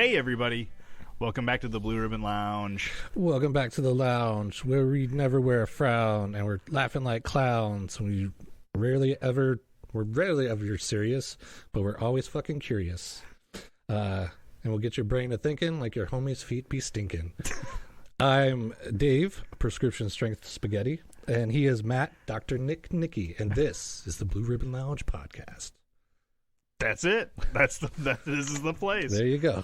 Hey everybody, welcome back to the Blue Ribbon Lounge. Welcome back to the lounge where we never wear a frown and we're laughing like clowns. We're rarely ever serious, but we're always fucking curious. And we'll get your brain to thinking like your homie's feet be stinking. I'm Dave, Prescription Strength Spaghetti, and he is Matt, Dr. Nicky, and this is the Blue Ribbon Lounge podcast. That's it. This is the place. There you go.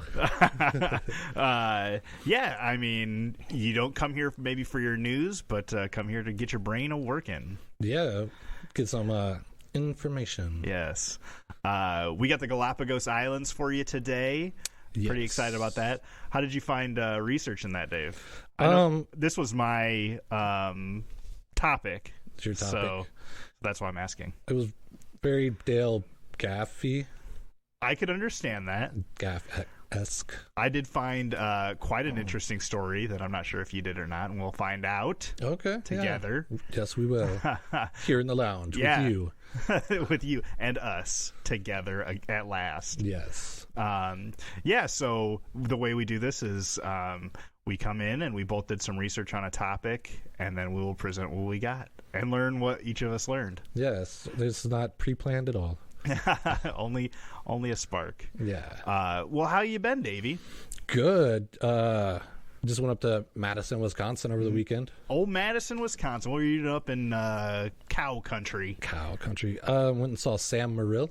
Yeah, I mean, you don't come here maybe for your news, but come here to get your brain a-working. Yeah, get some information. Yes. We got the Galapagos Islands for you today. Yes. Pretty excited about that. How did you find research in that, Dave? This was my topic. It's your topic. So that's why I'm asking. It was very Dale Gaffy. I could understand that. Gaff-esque. I did find quite an interesting story that I'm not sure if you did or not, and we'll find out together. Yeah. Yes, we will. Here in the lounge with you. With you and us together at last. Yes. So the way we do this is we come in and we both did some research on a topic, and then we will present what we got and learn what each of us learned. Yes, this is not pre-planned at all. only a spark. Yeah. Well, how you been, Davey? Good. Just went up to Madison, Wisconsin over the weekend. Old Madison, Wisconsin. What were you doing up in cow country? Cow country. Went and saw Sam Morrill.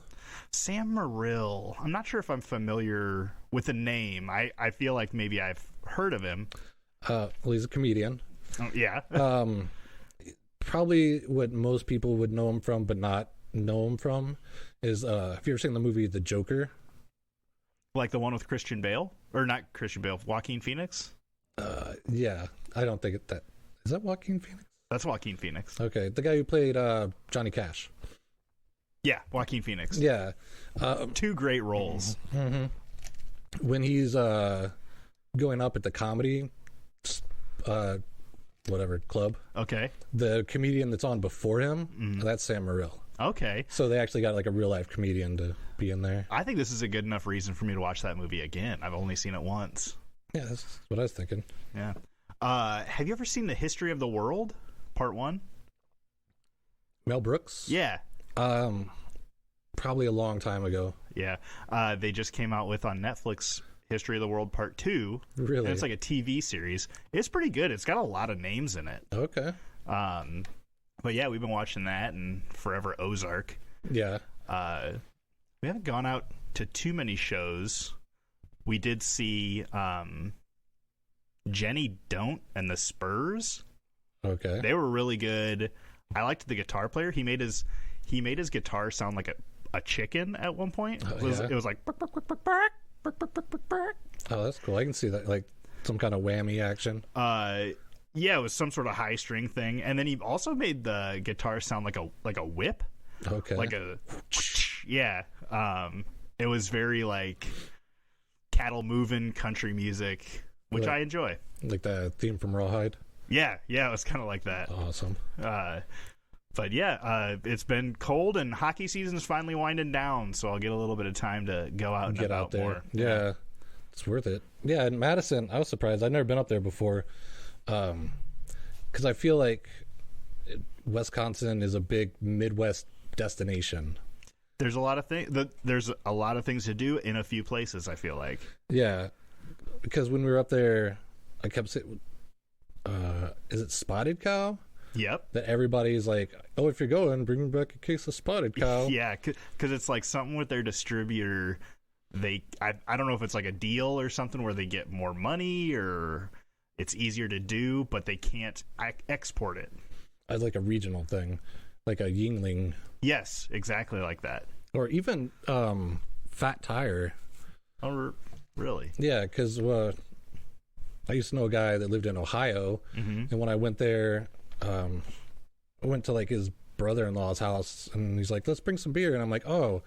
Sam Morrill. I'm not sure if I'm familiar with the name. I feel like maybe I've heard of him. Well, he's a comedian. Oh, yeah. Probably what most people would know him from, but not know him from, is have you ever seen the movie The Joker? Like the one with Christian Bale? Or not Christian Bale, Joaquin Phoenix? Yeah. I don't think that... Is that Joaquin Phoenix? That's Joaquin Phoenix. Okay. The guy who played Johnny Cash. Yeah, Joaquin Phoenix. Yeah. Two great roles. Mm-hmm. When he's going up at the comedy club. Okay. The comedian that's on before him, that's Sam Morrill. Okay. So they actually got like a real life comedian to be in there. I think this is a good enough reason for me to watch that movie again. I've only seen it once. Yeah, that's what I was thinking. Yeah. Have you ever seen The History of the World, Part 1? Mel Brooks? Yeah. Probably a long time ago. Yeah. They just came out with on Netflix History of the World Part 2. Really? And it's like a TV series. It's pretty good. It's got a lot of names in it. Okay. But yeah, we've been watching that and Forever Ozark. Yeah. We haven't gone out to too many shows. We did see Jenny Don't and the Spurs. Okay. They were really good. I liked the guitar player. He made his guitar sound like a chicken at one point. It was like bark, bark, bark, bark, bark, bark, bark, bark, bark. Oh, that's cool. I can see that, like some kind of whammy action. Yeah, it was some sort of high string thing, and then he also made the guitar sound like a whip. Okay. Like a yeah. It was very like cattle moving country music, which I enjoy. Like the theme from Rawhide. Yeah, it was kind of like that. Awesome. But yeah, it's been cold and hockey season's finally winding down, so I'll get a little bit of time to go out and get out there. More. Yeah, it's worth it. Yeah, in Madison, I was surprised. I'd never been up there before, because I feel like Wisconsin is a big Midwest destination. There's a lot of There's a lot of things to do in a few places, I feel like. Yeah, because when we were up there, I kept saying, "Is it Spotted Cow?" Yep. That everybody's like, "Oh, if you're going, bring me back a case of Spotted Cow." Yeah, because it's like something with their distributor. I don't know if it's like a deal or something where they get more money or it's easier to do, but they can't export it. As like a regional thing, like a Yingling. Yes, exactly like that. Or even Fat Tire. Oh, really? Yeah, because I used to know a guy that lived in Ohio, and when I went there, I went to like his brother-in-law's house, and he's like, "Let's bring some beer," and I'm like, "Oh,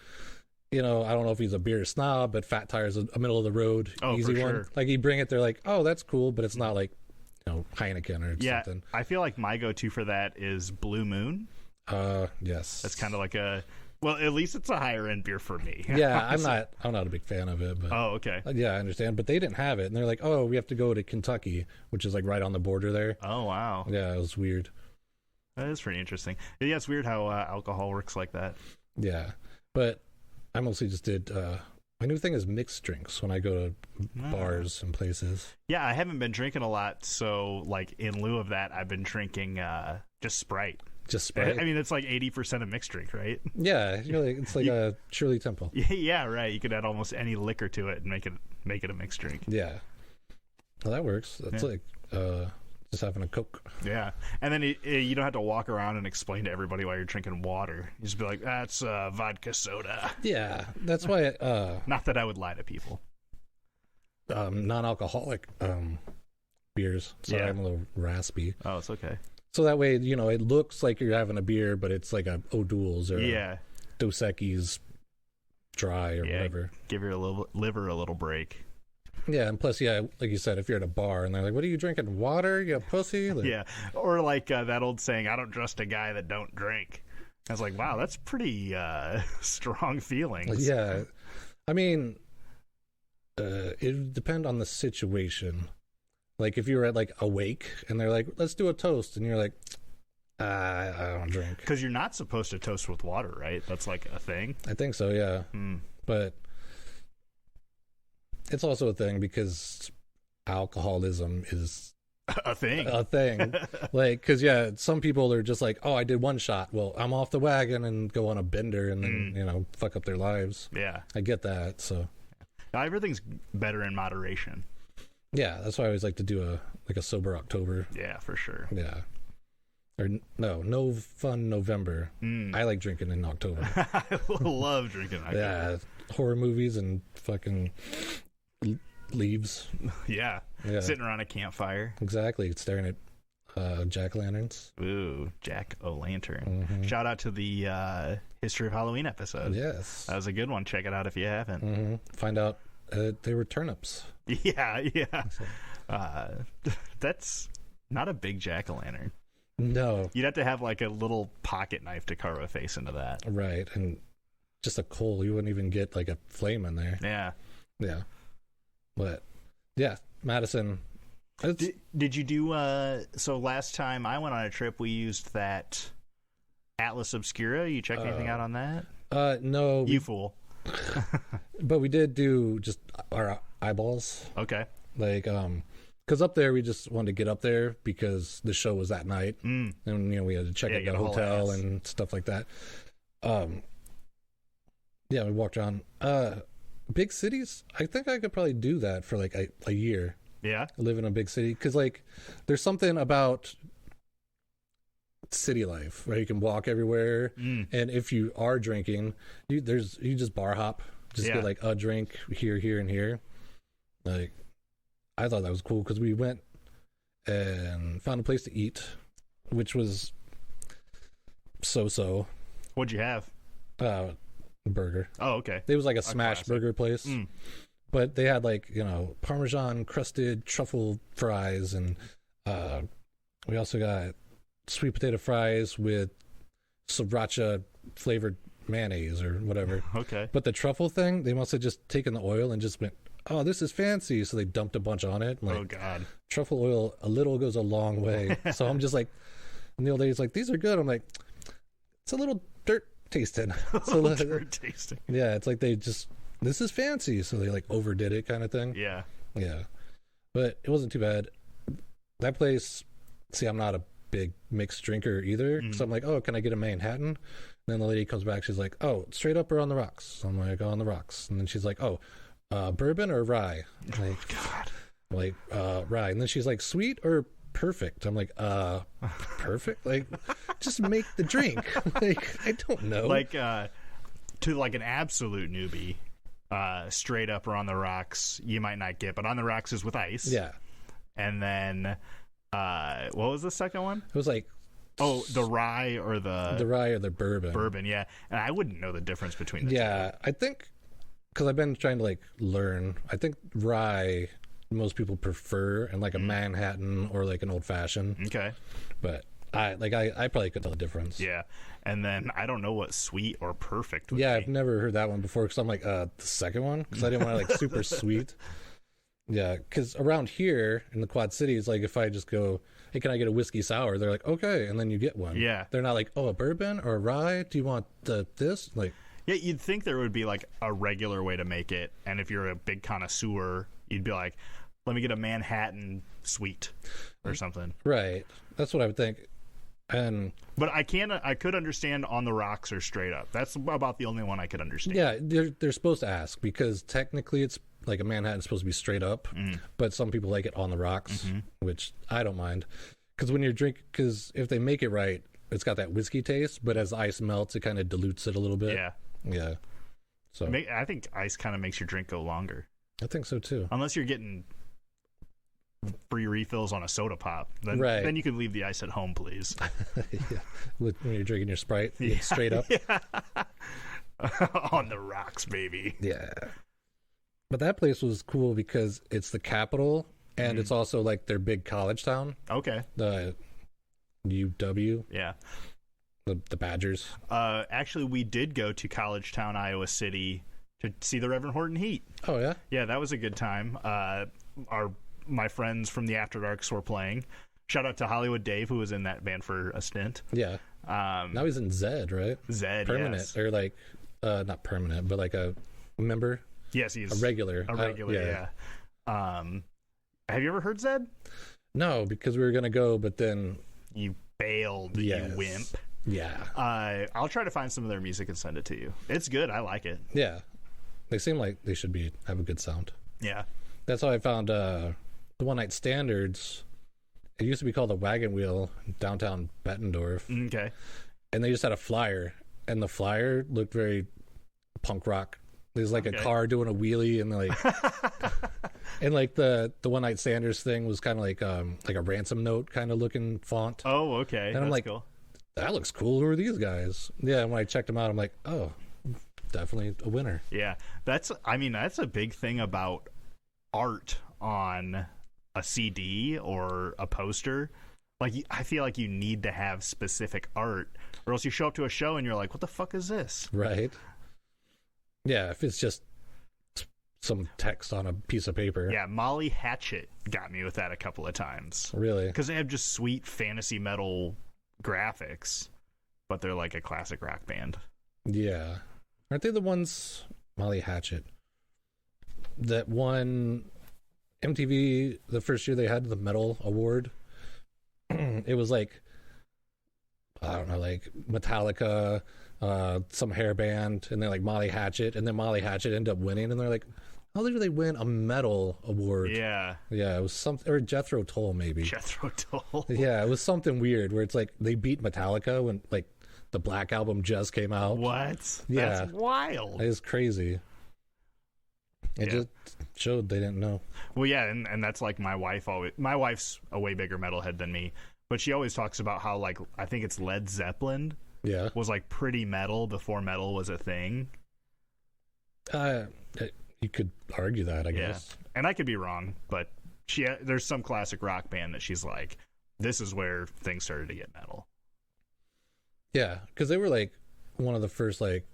I don't know if he's a beer snob, but Fat Tire's a middle of the road, easy one." Sure. Like, you bring it, they're like, "Oh, that's cool," but it's not like Heineken or something. I feel like my go-to for that is Blue Moon. Yes. That's kind of like a Well, at least it's a higher end beer for me. Yeah, I'm not a big fan of it, but Oh, okay. yeah, I understand. But they didn't have it, and they're like, "Oh, we have to go to Kentucky, which is like right on the border there." Oh, wow. Yeah, it was weird. That is pretty interesting. Yeah, it's weird how alcohol works like that. Yeah, but I mostly just did. My new thing is mixed drinks when I go to bars and places. Yeah, I haven't been drinking a lot, so like in lieu of that, I've been drinking just Sprite. Just Sprite. I mean, it's like 80% a mixed drink, right? Yeah, it's like a Shirley Temple. Yeah, right. You could add almost any liquor to it and make it a mixed drink. Yeah, well, that works. That's like just having a Coke. Yeah, and then you don't have to walk around and explain to everybody why you're drinking water. You just be like, "That's vodka soda." Yeah, that's why. Not that I would lie to people. Non-alcoholic beers. Sorry, I'm a little raspy. Oh, it's okay. So that way, it looks like you're having a beer, but it's like a O'Doul's or a Dos Equis dry or whatever. Give your liver a little break. Yeah, and plus, like you said, if you're at a bar and they're like, "What are you drinking? Water? You pussy?" Like, yeah, or like that old saying, "I don't trust a guy that don't drink." I was like, wow, that's pretty strong feelings. Yeah, I mean, it would depend on the situation. Like if you were at like a wake and they're like, "Let's do a toast," and you're like, I don't drink. Because you're not supposed to toast with water, right? That's like a thing. I think so, yeah. But it's also a thing because alcoholism is a thing. Like, because some people are just like, "Oh, I did one shot. Well, I'm off the wagon," and go on a bender and then fuck up their lives. Yeah, I get that. So now, everything's better in moderation. Yeah, that's why I always like to do a sober October. Yeah, for sure. Yeah. Or no fun November. I like drinking in October. I love drinking in October. Yeah, horror movies and fucking leaves. Yeah, sitting around a campfire. Exactly, staring at jack-o'-lanterns. Ooh, jack-o'-lantern. Mm-hmm. Shout out to the History of Halloween episode. Yes. That was a good one. Check it out if you haven't. Mm-hmm. Find out they were turnips. Yeah. That's not a big jack-o'-lantern. No. You'd have to have like a little pocket knife to carve a face into that. Right, and just a coal. You wouldn't even get like a flame in there. Yeah. Yeah. But, yeah, Madison. Did you do, so last time I went on a trip, we used that Atlas Obscura. You check anything out on that? No. You fool. But we did do just our eyeballs. Okay. Like, because up there we just wanted to get up there because the show was that night, and we had to check out the hotel and stuff like that. Yeah, we walked around. Big cities. I think I could probably do that for like a year. Yeah, live in a big city because like there's something about city life where you can walk everywhere, and if you are drinking, you just bar hop, get like a drink here, and here. Like, I thought that was cool because we went and found a place to eat, which was so. What'd you have? Burger. Oh, okay. It was like a smash burger place. But they had like, Parmesan crusted truffle fries, and we also got sweet potato fries with sriracha flavored mayonnaise or whatever. Okay. But the truffle thing, they must have just taken the oil and just went, "Oh, this is fancy." So they dumped a bunch on it. Like, oh God. Truffle oil, a little goes a long way. So I'm just like, Neil Day's like, "These are good." I'm like, it's a little dirt tasting. So dirt tasting. Yeah, it's like they just, this is fancy, so they like overdid it kind of thing. Yeah. But it wasn't too bad. That place, see, I'm not a big mixed drinker either, so I'm like, "Oh, can I get a Manhattan?" And then the lady comes back, she's like, "Oh, straight up or on the rocks?" So I'm like, "On the rocks." And then she's like, "Oh, bourbon or rye?" Like, oh God. Like, rye. And then she's like, "Sweet or perfect?" I'm like, perfect? Like, just make the drink. Like, I don't know. Like, to like an absolute newbie, straight up or on the rocks, you might not get, but on the rocks is with ice. Yeah. And then, what was the second one? It was like, the rye or the rye or the bourbon. Bourbon, yeah. And I wouldn't know the difference between the two. Yeah, I think, because I've been trying to like learn, I think rye most people prefer in like a Manhattan or like an old fashioned. Okay. But I probably could tell the difference. Yeah. And then I don't know what sweet or perfect would Yeah, be. I've never heard that one before because I'm like, the second one? Because I didn't want to like super sweet. Yeah, because around here in the Quad Cities, like if I just go, hey, can I get a whiskey sour? They're like, okay, and then you get one. Yeah. They're not like, oh, a bourbon or a rye? Do you want this? Like, Yeah, you'd think there would be like a regular way to make it. And if you're a big connoisseur, you'd be like, let me get a Manhattan sweet or something. right. That's what I would think. But I could understand on the rocks or straight up. That's about the only one I could understand. Yeah, they're supposed to ask because technically it's like a Manhattan's supposed to be straight up, but some people like it on the rocks, which I don't mind. Because when you're because if they make it right, it's got that whiskey taste, but as the ice melts, it kind of dilutes it a little bit. Yeah. Yeah. So I think ice kind of makes your drink go longer. I think so too. Unless you're getting free refills on a soda pop. Right. Then you can leave the ice at home, please. Yeah. When you're drinking your Sprite, straight up. Yeah. On the rocks, baby. Yeah. But that place was cool because it's the capital and it's also like their big college town. Okay. The UW. Yeah. The Badgers. Actually, we did go to College Town, Iowa City to see the Reverend Horton Heat. Oh, yeah? Yeah, that was a good time. My friends from the After Darks were playing. Shout out to Hollywood Dave, who was in that band for a stint. Yeah. Now he's in Zed, right? Zed, permanent, yes. Or like, not permanent, but like a member. Yes, he's a regular. Yeah. Have you ever heard Zed? No, because we were gonna go, but then you bailed. Yes. You wimp. Yeah. I'll try to find some of their music and send it to you. It's good. I like it. Yeah. They seem like they should have a good sound. Yeah. That's how I found the One Night Standards. It used to be called the Wagon Wheel in downtown Bettendorf. Okay. And they just had a flyer, and the flyer looked very punk rock. There's like a car doing a wheelie, and like, and like the One Night Standards thing was kind of like a ransom note kind of looking font. Oh, okay. And That's I'm like, cool. That looks cool. Who are these guys? Yeah. And when I checked them out, I'm like, oh, definitely a winner. Yeah. That's a big thing about art on a CD or a poster. Like, I feel like you need to have specific art, or else you show up to a show and you're like, what the fuck is this? Right. Yeah, if it's just some text on a piece of paper. Yeah, Molly Hatchet got me with that a couple of times. Really? Because they have just sweet fantasy metal graphics, but they're like a classic rock band. Yeah. Aren't they the ones, Molly Hatchet, that won MTV the first year they had the metal award? It was like, I don't know, like Metallica, some hair band, and then like Molly Hatchet, and then Molly Hatchet ended up winning, and they're like, how did they win a metal award? Yeah. Yeah, it was something, or Jethro Tull maybe. Jethro Tull. Yeah, it was something weird where it's like they beat Metallica when like the Black Album just came out. What? Yeah. That's wild. It was crazy. It just showed they didn't know. Well, yeah, and that's like my wife's a way bigger metalhead than me, but she always talks about how, like, I think it's Led Zeppelin was like pretty metal before metal was a thing. You could argue that, I guess. And I could be wrong, but there's some classic rock band that she's like, this is where things started to get metal. Yeah, because they were like one of the first like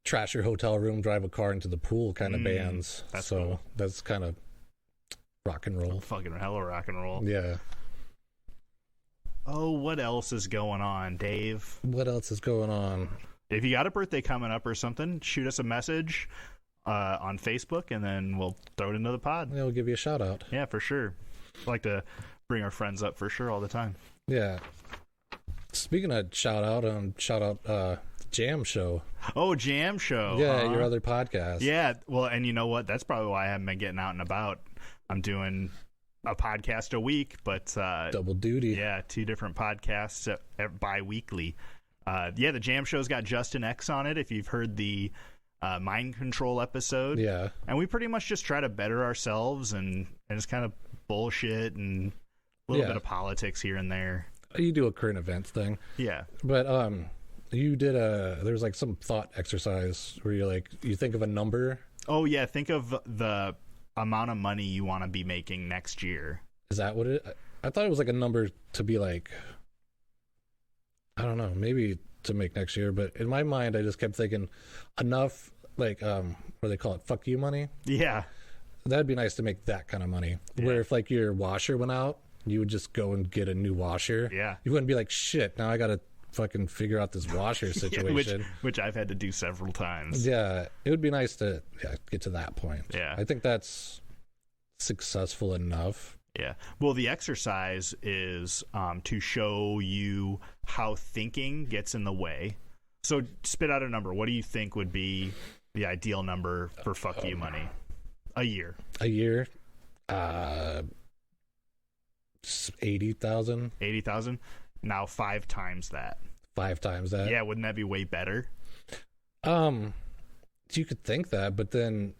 trash your hotel room, drive a car into the pool kind of bands. That's so cool. That's kind of rock and roll. Fucking hella rock and roll. Yeah. Oh, what else is going on, Dave? What else is going on? If you got a birthday coming up or something, shoot us a message on Facebook, and then we'll throw it into the pod. Yeah, we'll give you a shout out. Yeah, for sure. I like to bring our friends up for sure all the time. Yeah. Speaking of shout out Jam Show. Oh, Jam Show. Yeah, your other podcast. Yeah, well, and you know what? That's probably why I haven't been getting out and about. I'm doing a podcast a week, but double duty. Yeah, 2 different podcasts bi-weekly. The Jam Show's got Justin X on it, if you've heard the mind control episode. Yeah. And we pretty much just try to better ourselves and just kind of bullshit and a little bit of politics here and there. You do a current events thing. Yeah. But you did there's like some thought exercise where you think of a number. Oh yeah, think of the amount of money you want to be making next year. Is that what it? I thought it was like a number to be like I don't know, maybe to make next year, but in my mind, I just kept thinking enough, like, what do they call it? Fuck you money. Yeah. That'd be nice to make that kind of money. Where if like your washer went out, you would just go and get a new washer. Yeah. You wouldn't be like, shit, now I got to fucking figure out this washer situation. which I've had to do several times. Yeah. It would be nice to get to that point. Yeah. I think that's successful enough. Yeah. Well, the exercise is to show you how thinking gets in the way. So spit out a number. What do you think would be the ideal number for fuck you money? A year. 80,000. 80,000. Now 5 times that. 5 times that. Yeah, wouldn't that be way better? You could think that, but then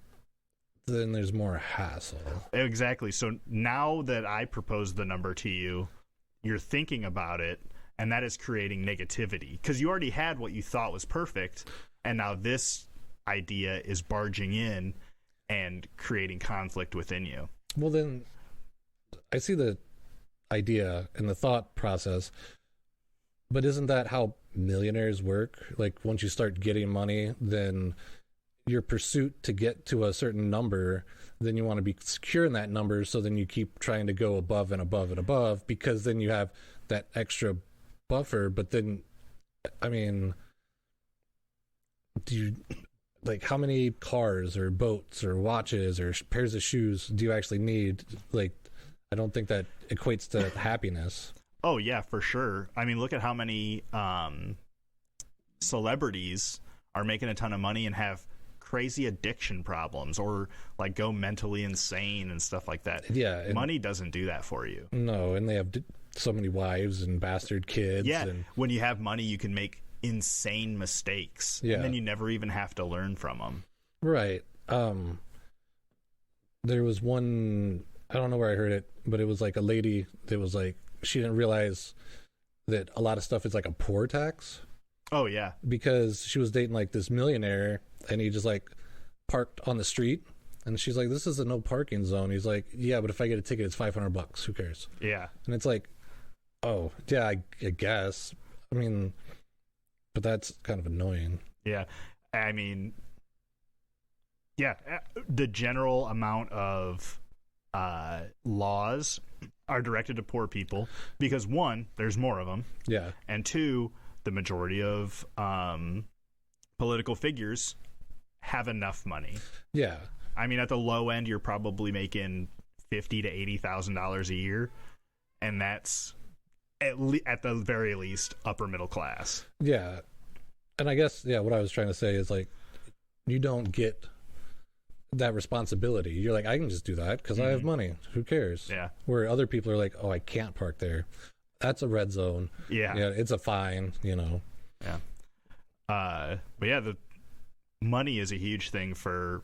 there's more hassle. Exactly. So now that I propose the number to you, you're thinking about it, and that is creating negativity because you already had what you thought was perfect, and now this idea is barging in and creating conflict within you. Well, then I see the idea and the thought process, but isn't that how millionaires work? Like once you start getting money, then your pursuit to get to a certain number, then you want to be secure in that number, so then you keep trying to go above and above and above because then you have that extra buffer. But then, I mean, do you, like, how many cars or boats or watches or pairs of shoes do you actually need? Like, I don't think that equates to happiness. Oh yeah, for sure. I mean, look at how many celebrities are making a ton of money and have crazy addiction problems or like go mentally insane and stuff like that. Yeah. Money doesn't do that for you. No, and they have so many wives and bastard kids. Yeah. And when you have money, you can make insane mistakes. Yeah. And then you never even have to learn from them. Right. There was one, I don't know where I heard it, but it was like a lady that was like, she didn't realize that a lot of stuff is like a poor tax. Oh yeah. Because she was dating like this millionaire and he just like parked on the street and she's like, this is a no parking zone. He's like, yeah, but if I get a ticket, it's $500. Who cares? Yeah. And it's like, oh yeah, I guess. I mean, but that's kind of annoying. Yeah. I mean, yeah, the general amount of laws are directed to poor people because one, there's more of them. Yeah. And two, the majority of political figures have enough money. Yeah. I mean, at the low end, you're probably making $50,000 to $80,000 a year, and that's at the very least upper middle class. Yeah. And I guess, yeah, what I was trying to say is like, you don't get that responsibility. You're like, I can just do that because I have money. Who cares? Yeah. Where other people are like, oh, I can't park there. That's a red zone. Yeah. Yeah, it's a fine, you know. Yeah. But yeah, the money is a huge thing for,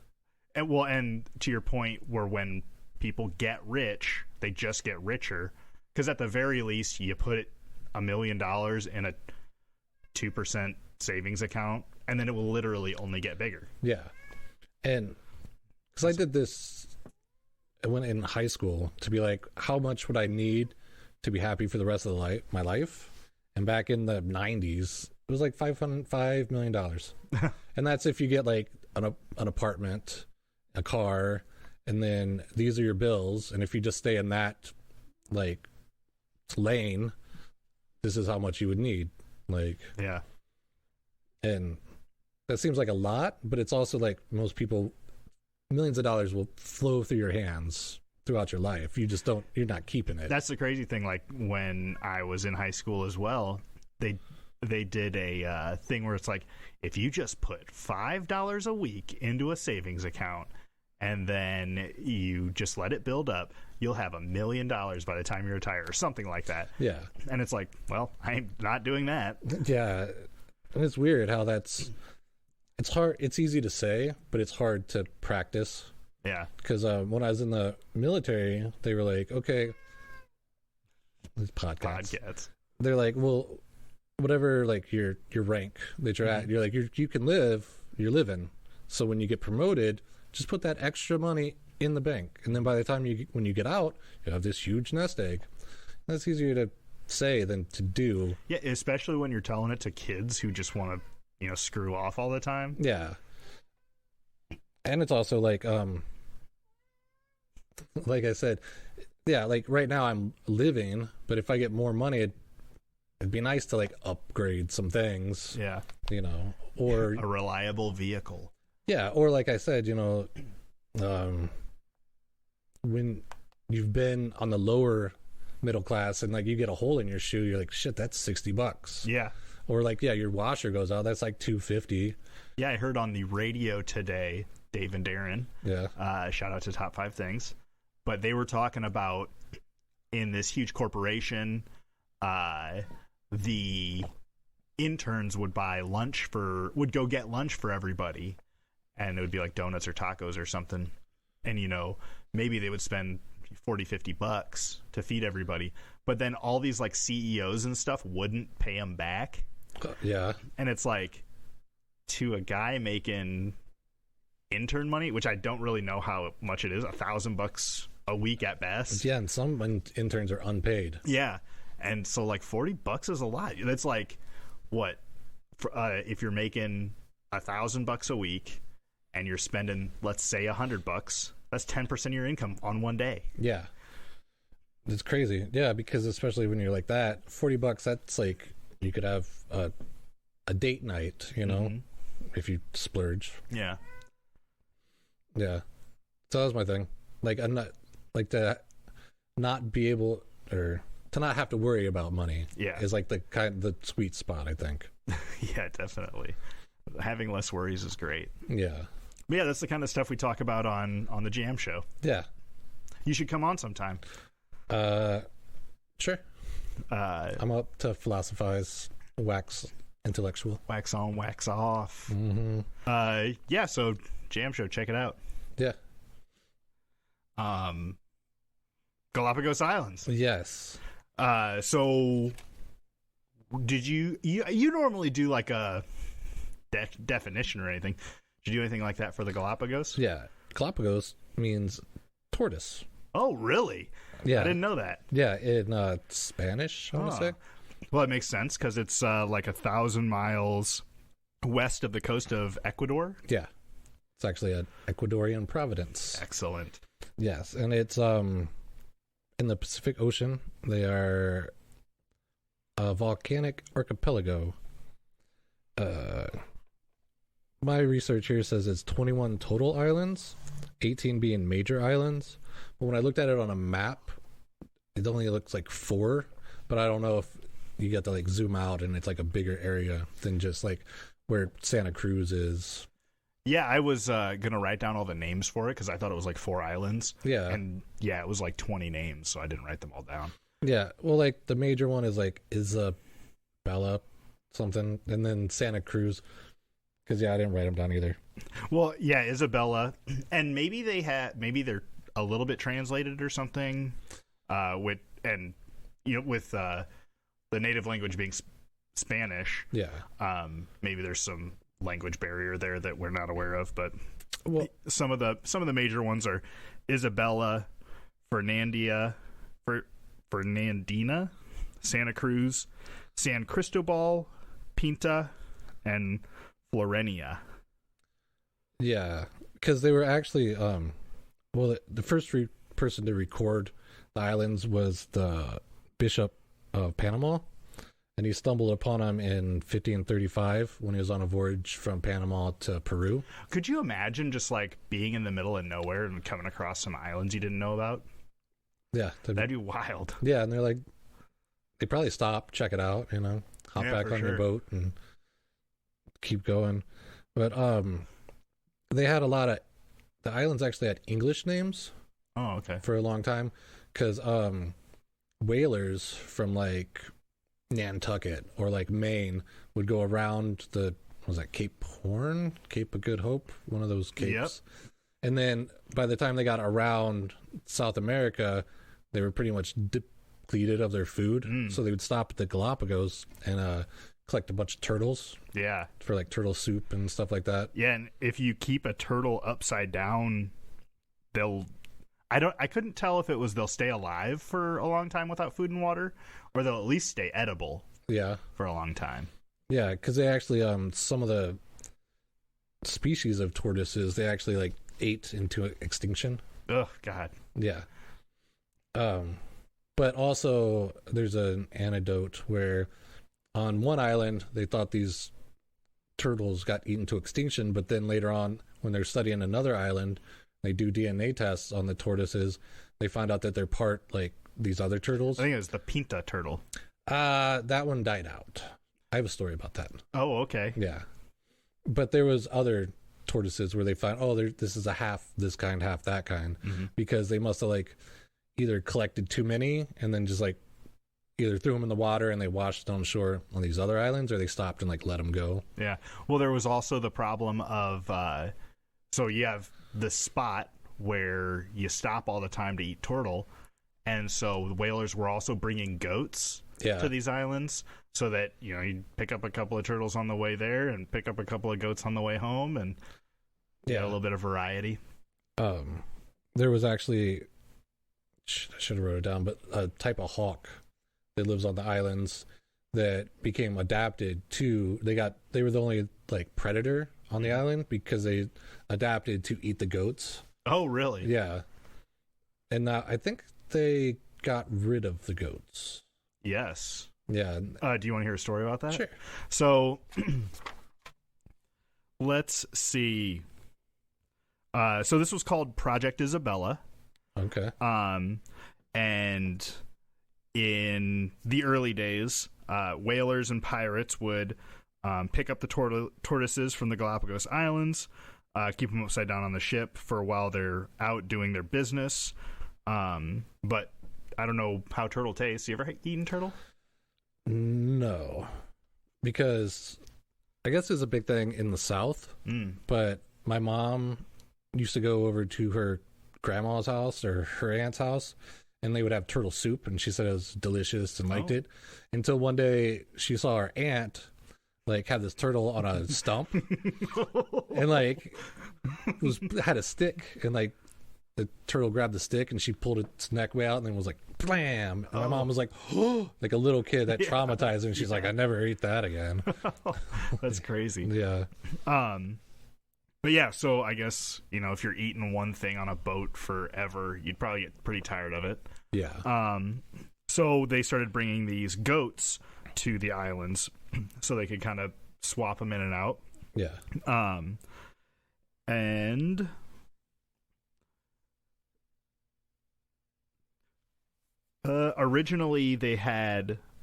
and to your point, where when people get rich, they just get richer. Because at the very least, you put $1 million in a 2% savings account, and then it will literally only get bigger. Yeah. And because I did this, I went in high school to be like, how much would I need to be happy for the rest of my life? And back in the 90s, it was like $5 million. And that's if you get like an apartment, a car, and then these are your bills. And if you just stay in that like lane, this is how much you would need. Like, yeah. And that seems like a lot, but it's also like most people, millions of dollars will flow through your hands throughout your life. You're not keeping it. That's the crazy thing. Like when I was in high school as well, they did a thing where it's like, if you just put $5 a week into a savings account and then you just let it build up, you'll have $1 million by the time you retire or something like that. Yeah. And it's like, well, I'm not doing that. Yeah. And it's weird how it's hard. It's easy to say, but it's hard to practice. Yeah. Because when I was in the military, they were like, okay, these podcasts. They're like, well, whatever, like your rank that you're at, you're like, you can live, you're living. So when you get promoted, just put that extra money in the bank. And then by the time when you get out, you have this huge nest egg. That's easier to say than to do. Yeah, especially when you're telling it to kids who just want to, screw off all the time. Yeah. And it's also like I said, yeah, like right now I'm living, but if I get more money, it'd be nice to like upgrade some things. Yeah. Or a reliable vehicle. Yeah, or like I said, when you've been on the lower middle class and like you get a hole in your shoe, you're like, shit, that's $60. Yeah. Or like, yeah, your washer goes out, that's like $250. Yeah, I heard on the radio today, Dave and Darren. Yeah. Shout out to Top 5 Things. But they were talking about in this huge corporation, the interns would go get lunch for everybody, and it would be like donuts or tacos or something. And, maybe they would spend $40-$50 to feed everybody. But then all these like CEOs and stuff wouldn't pay them back. Yeah. And it's like, to a guy making intern money, which I don't really know how much it is, $1,000 a week at best. Yeah, and some interns are unpaid. Yeah. And so like $40 is a lot. That's like what if you're making $1,000 a week and you're spending, let's say, $100, that's 10% of your income on one day. Yeah, it's crazy. Yeah, because especially when you're like that, $40, that's like you could have a date night, Mm-hmm. if you splurge. Yeah. Yeah. So that was my thing. Like, I'm not like to not be able or to not have to worry about money. Yeah. Is like the sweet spot, I think. Yeah, definitely. Having less worries is great. Yeah. But yeah, that's the kind of stuff we talk about on the Jam Show. Yeah. You should come on sometime. Sure. I'm up to philosophize, wax intellectual. Wax on, wax off. Mm-hmm. Yeah, so Jam Show, check it out. Yeah. Galapagos Islands. Yes. So did you normally do like a definition or anything? Did you do anything like that for the Galapagos? Yeah. Galapagos means tortoise. Oh, really? Yeah. I didn't know that. Yeah, in Spanish, I want to say. Well, it makes sense because it's like 1,000 miles west of the coast of Ecuador. Yeah. It's actually an Ecuadorian province. Excellent. Yes, and it's in the Pacific Ocean. They are a volcanic archipelago. My research here says it's 21 total islands, 18 being major islands. But when I looked at it on a map, it only looks like 4. But I don't know if you get to like zoom out and it's like a bigger area than just like where Santa Cruz is. Yeah, I was gonna write down all the names for it because I thought it was like 4 islands. Yeah, and yeah, it was like 20 names, so I didn't write them all down. Yeah, well, like the major one is like Isabella something, and then Santa Cruz. Because I didn't write them down either. Well, yeah, Isabella, and maybe they're a little bit translated or something. With the native language being Spanish. Yeah. Maybe there's some language barrier there that we're not aware of, but some of the major ones are Isabella, Fernandina, Santa Cruz, San Cristobal, Pinta, and Florenia. Yeah, because they were actually the first person to record the islands was the Bishop of Panama, and he stumbled upon them in 1535 when he was on a voyage from Panama to Peru. Could you imagine just like being in the middle of nowhere and coming across some islands you didn't know about? Yeah, that'd be wild. Yeah, and they're like, they probably stop, check it out, hop back on your boat and keep going. But they had a lot of the islands actually had English names. Oh, okay. For a long time, because whalers from like Nantucket or like Maine would go around Cape Horn, Cape of Good Hope, one of those capes. Yep. And then by the time they got around South America, they were pretty much depleted of their food. So they would stop at the Galapagos and collect a bunch of turtles. Yeah. For like turtle soup and stuff like that. Yeah, and if you keep a turtle upside down, I couldn't tell if it was they'll stay alive for a long time without food and water, or they'll at least stay edible Yeah. for a long time. Yeah, because they actually, some of the species of tortoises, they actually, like, ate into extinction. Ugh, God. Yeah. But also, there's an anecdote where on one island, they thought these turtles got eaten to extinction, but then later on, when they're studying another island, they do DNA tests on the tortoises. They find out that they're part, like, these other turtles. I think it was the Pinta turtle. That one died out. I have a story about that. Oh, okay. Yeah. But there was other tortoises where they find, this is a half this kind, half that kind, because they must have, like, either collected too many and then just, like, either threw them in the water and they washed on shore on these other islands, or they stopped and, like, let them go. Yeah. Well, there was also the problem of, so you have the spot where you stop all the time to eat turtle, and so the whalers were also bringing goats to these islands, so that, you know, you'd pick up a couple of turtles on the way there and pick up a couple of goats on the way home, and get a little bit of variety. There was actually, I should have wrote it down, but a type of hawk that lives on the islands that became adapted to, they were the only, like, predator on the island because they adapted to eat the goats. Oh, really? Yeah. And I think they got rid of the goats. Yes. Yeah. Do you want to hear a story about that? Sure. So, let's see. So this was called Project Isabella. Okay. And in the early days, whalers and pirates would pick up the tortoises from the Galapagos Islands, keep them upside down on the ship for a while they're out doing their business. But I don't know how turtle tastes. You ever eaten turtle? No. Because I guess there's a big thing in the South, but my mom used to go over to her grandma's house or her aunt's house, and they would have turtle soup, and she said it was delicious and liked it. Until one day she saw her aunt, like, have this turtle on a stump and, like, had a stick, and, like, the turtle grabbed the stick and she pulled its neck way out and then was like, blam. And my mom was like, oh, like a little kid that traumatized her. And she's like, I never eat that again. That's crazy. Yeah. But yeah, so I guess, you know, if you're eating one thing on a boat forever, you'd probably get pretty tired of it. Yeah. So they started bringing these goats to the islands so they could kind of swap them in and out. Yeah. And originally the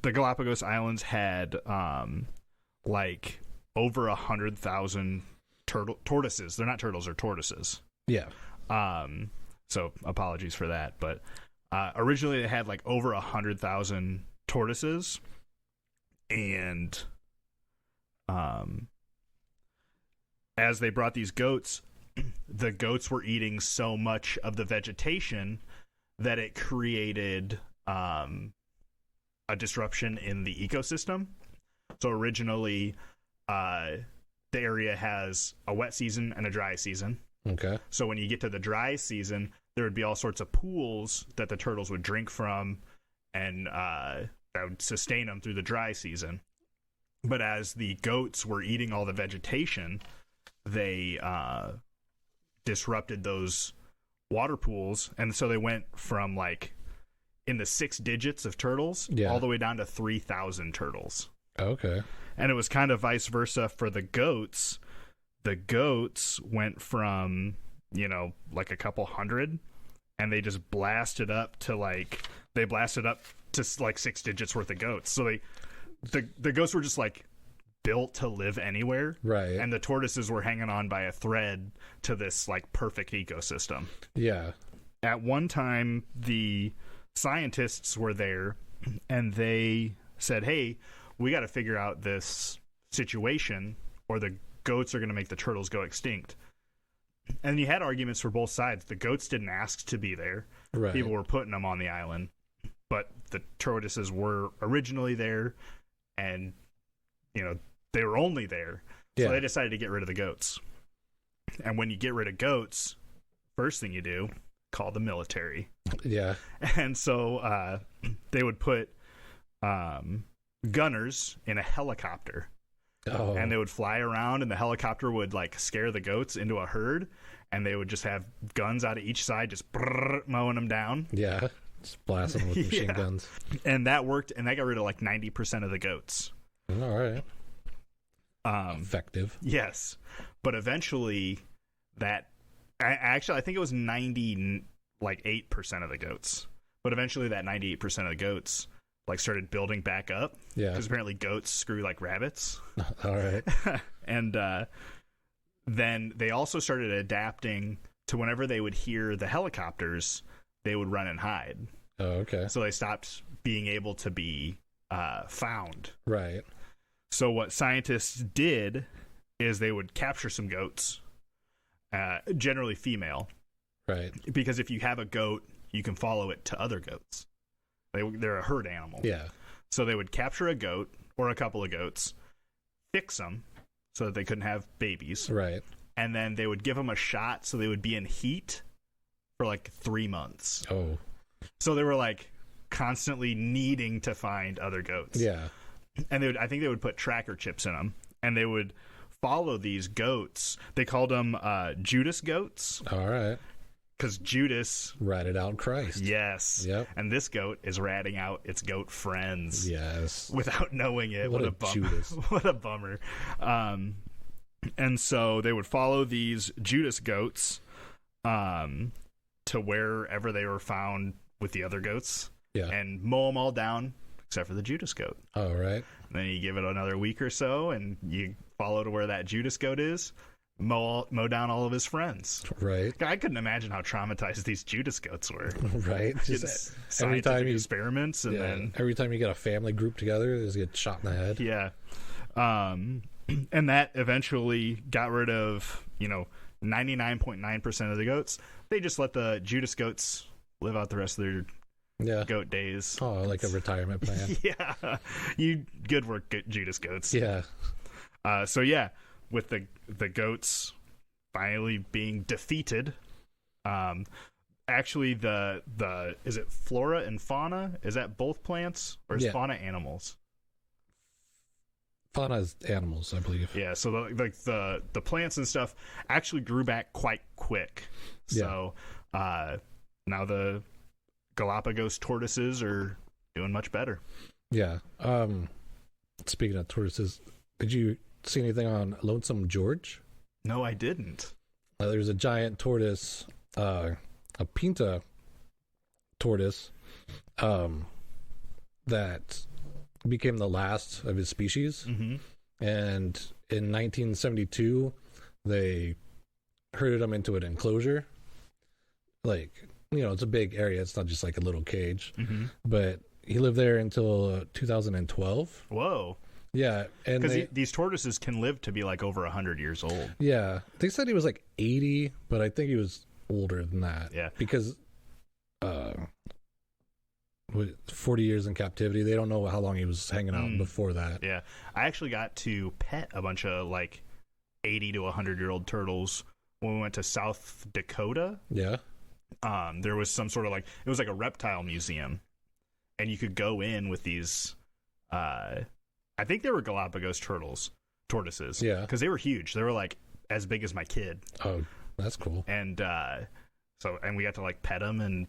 Galapagos Islands had like over 100,000 tortoises. They're not turtles, they're tortoises. Yeah. So apologies for that, but originally they had like over 100,000 tortoises, and as they brought these goats, the goats were eating so much of the vegetation that it created a disruption in the ecosystem. So originally, the area has a wet season and a dry season. Okay. So when you get to the dry season, there would be all sorts of pools that the turtles would drink from, and that would sustain them through the dry season. But as the goats were eating all the vegetation, they disrupted those water pools, and so they went from like in the 6 digits of turtles all the way down to 3,000 turtles. Okay. And it was kind of vice versa for the goats. The goats went from, you know, like a couple hundred, and they just blasted up to like 6 digits worth of goats. So the goats were just like built to live anywhere, right? And the tortoises were hanging on by a thread to this like perfect ecosystem. Yeah. At one time, the scientists were there, and they said, "Hey, we got to figure out this situation, or the goats are going to make the turtles go extinct." And you had arguments for both sides. The goats didn't ask to be there. Right. People were putting them on the island, but the tortoises were originally there, and you know, they were only there. So they decided to get rid of the goats. And when you get rid of goats, first thing you do, call the military. Yeah. And so they would put gunners in a helicopter. Oh. And they would fly around, and the helicopter would like scare the goats into a herd, and they would just have guns out of each side, just mowing them down. Yeah, just blast them with machine guns. And that worked, and that got rid of like 90% of the goats. All right. Effective. Yes, but eventually, I think it was 98% of the goats. But eventually, that 98% of the goats like started building back up. Yeah, because apparently goats screw like rabbits. All right. And then they also started adapting to whenever they would hear the helicopters, they would run and hide. Oh, okay. So they stopped being able to be found. Right. So what scientists did is they would capture some goats, generally female. Right. Because if you have a goat, you can follow it to other goats. They're a herd animal. Yeah. So they would capture a goat or a couple of goats, fix them so that they couldn't have babies. Right. And then they would give them a shot so they would be in heat for like 3 months. Oh. So they were like constantly needing to find other goats. Yeah. And I think they would put tracker chips in them, and they would follow these goats. They called them Judas goats. All right. Because Judas ratted out Christ. Yes. Yep. And this goat is ratting out its goat friends. Yes. Without knowing it. What a Judas. What a bummer. And so they would follow these Judas goats to wherever they were found with the other goats. Yeah. And mow them all down except for the Judas goat. All right. And then you give it another week or so, and you follow to where that Judas goat is. Mow down all of his friends. Right. I couldn't imagine how traumatized these Judas goats were. Right. Just every time experiments, and then every time you get a family group together, they just get shot in the head. Yeah. And that eventually got rid of 99.9% of the goats. They just let the Judas goats live out the rest of their goat days. Oh, like a retirement plan. Yeah. You good work, Judas goats. Yeah. So yeah. With the goats finally being defeated, actually the is it flora and fauna? Is that both plants or is fauna animals? Fauna is animals, I believe. Yeah, so the plants and stuff actually grew back quite quick. So now the Galapagos tortoises are doing much better. Yeah. Speaking of tortoises, did you see anything on Lonesome George? No, I didn't. There's a giant tortoise, a Pinta tortoise, that became the last of his species. Mm-hmm. And in 1972, they herded him into an enclosure. Like, it's a big area. It's not just like a little cage. Mm-hmm. But he lived there until 2012. Whoa. Yeah, and because these tortoises can live to be like over 100 years old. Yeah, they said he was like 80, but I think he was older than that. Yeah, because 40 years in captivity, they don't know how long he was hanging out before that. Yeah, I actually got to pet a bunch of like 80 to 100-year-old turtles when we went to South Dakota. Yeah, there was some sort of it was like a reptile museum, and you could go in with these. I think they were Galapagos tortoises. Yeah. Because they were huge. They were like as big as my kid. Oh, that's cool. And and we got to like pet them and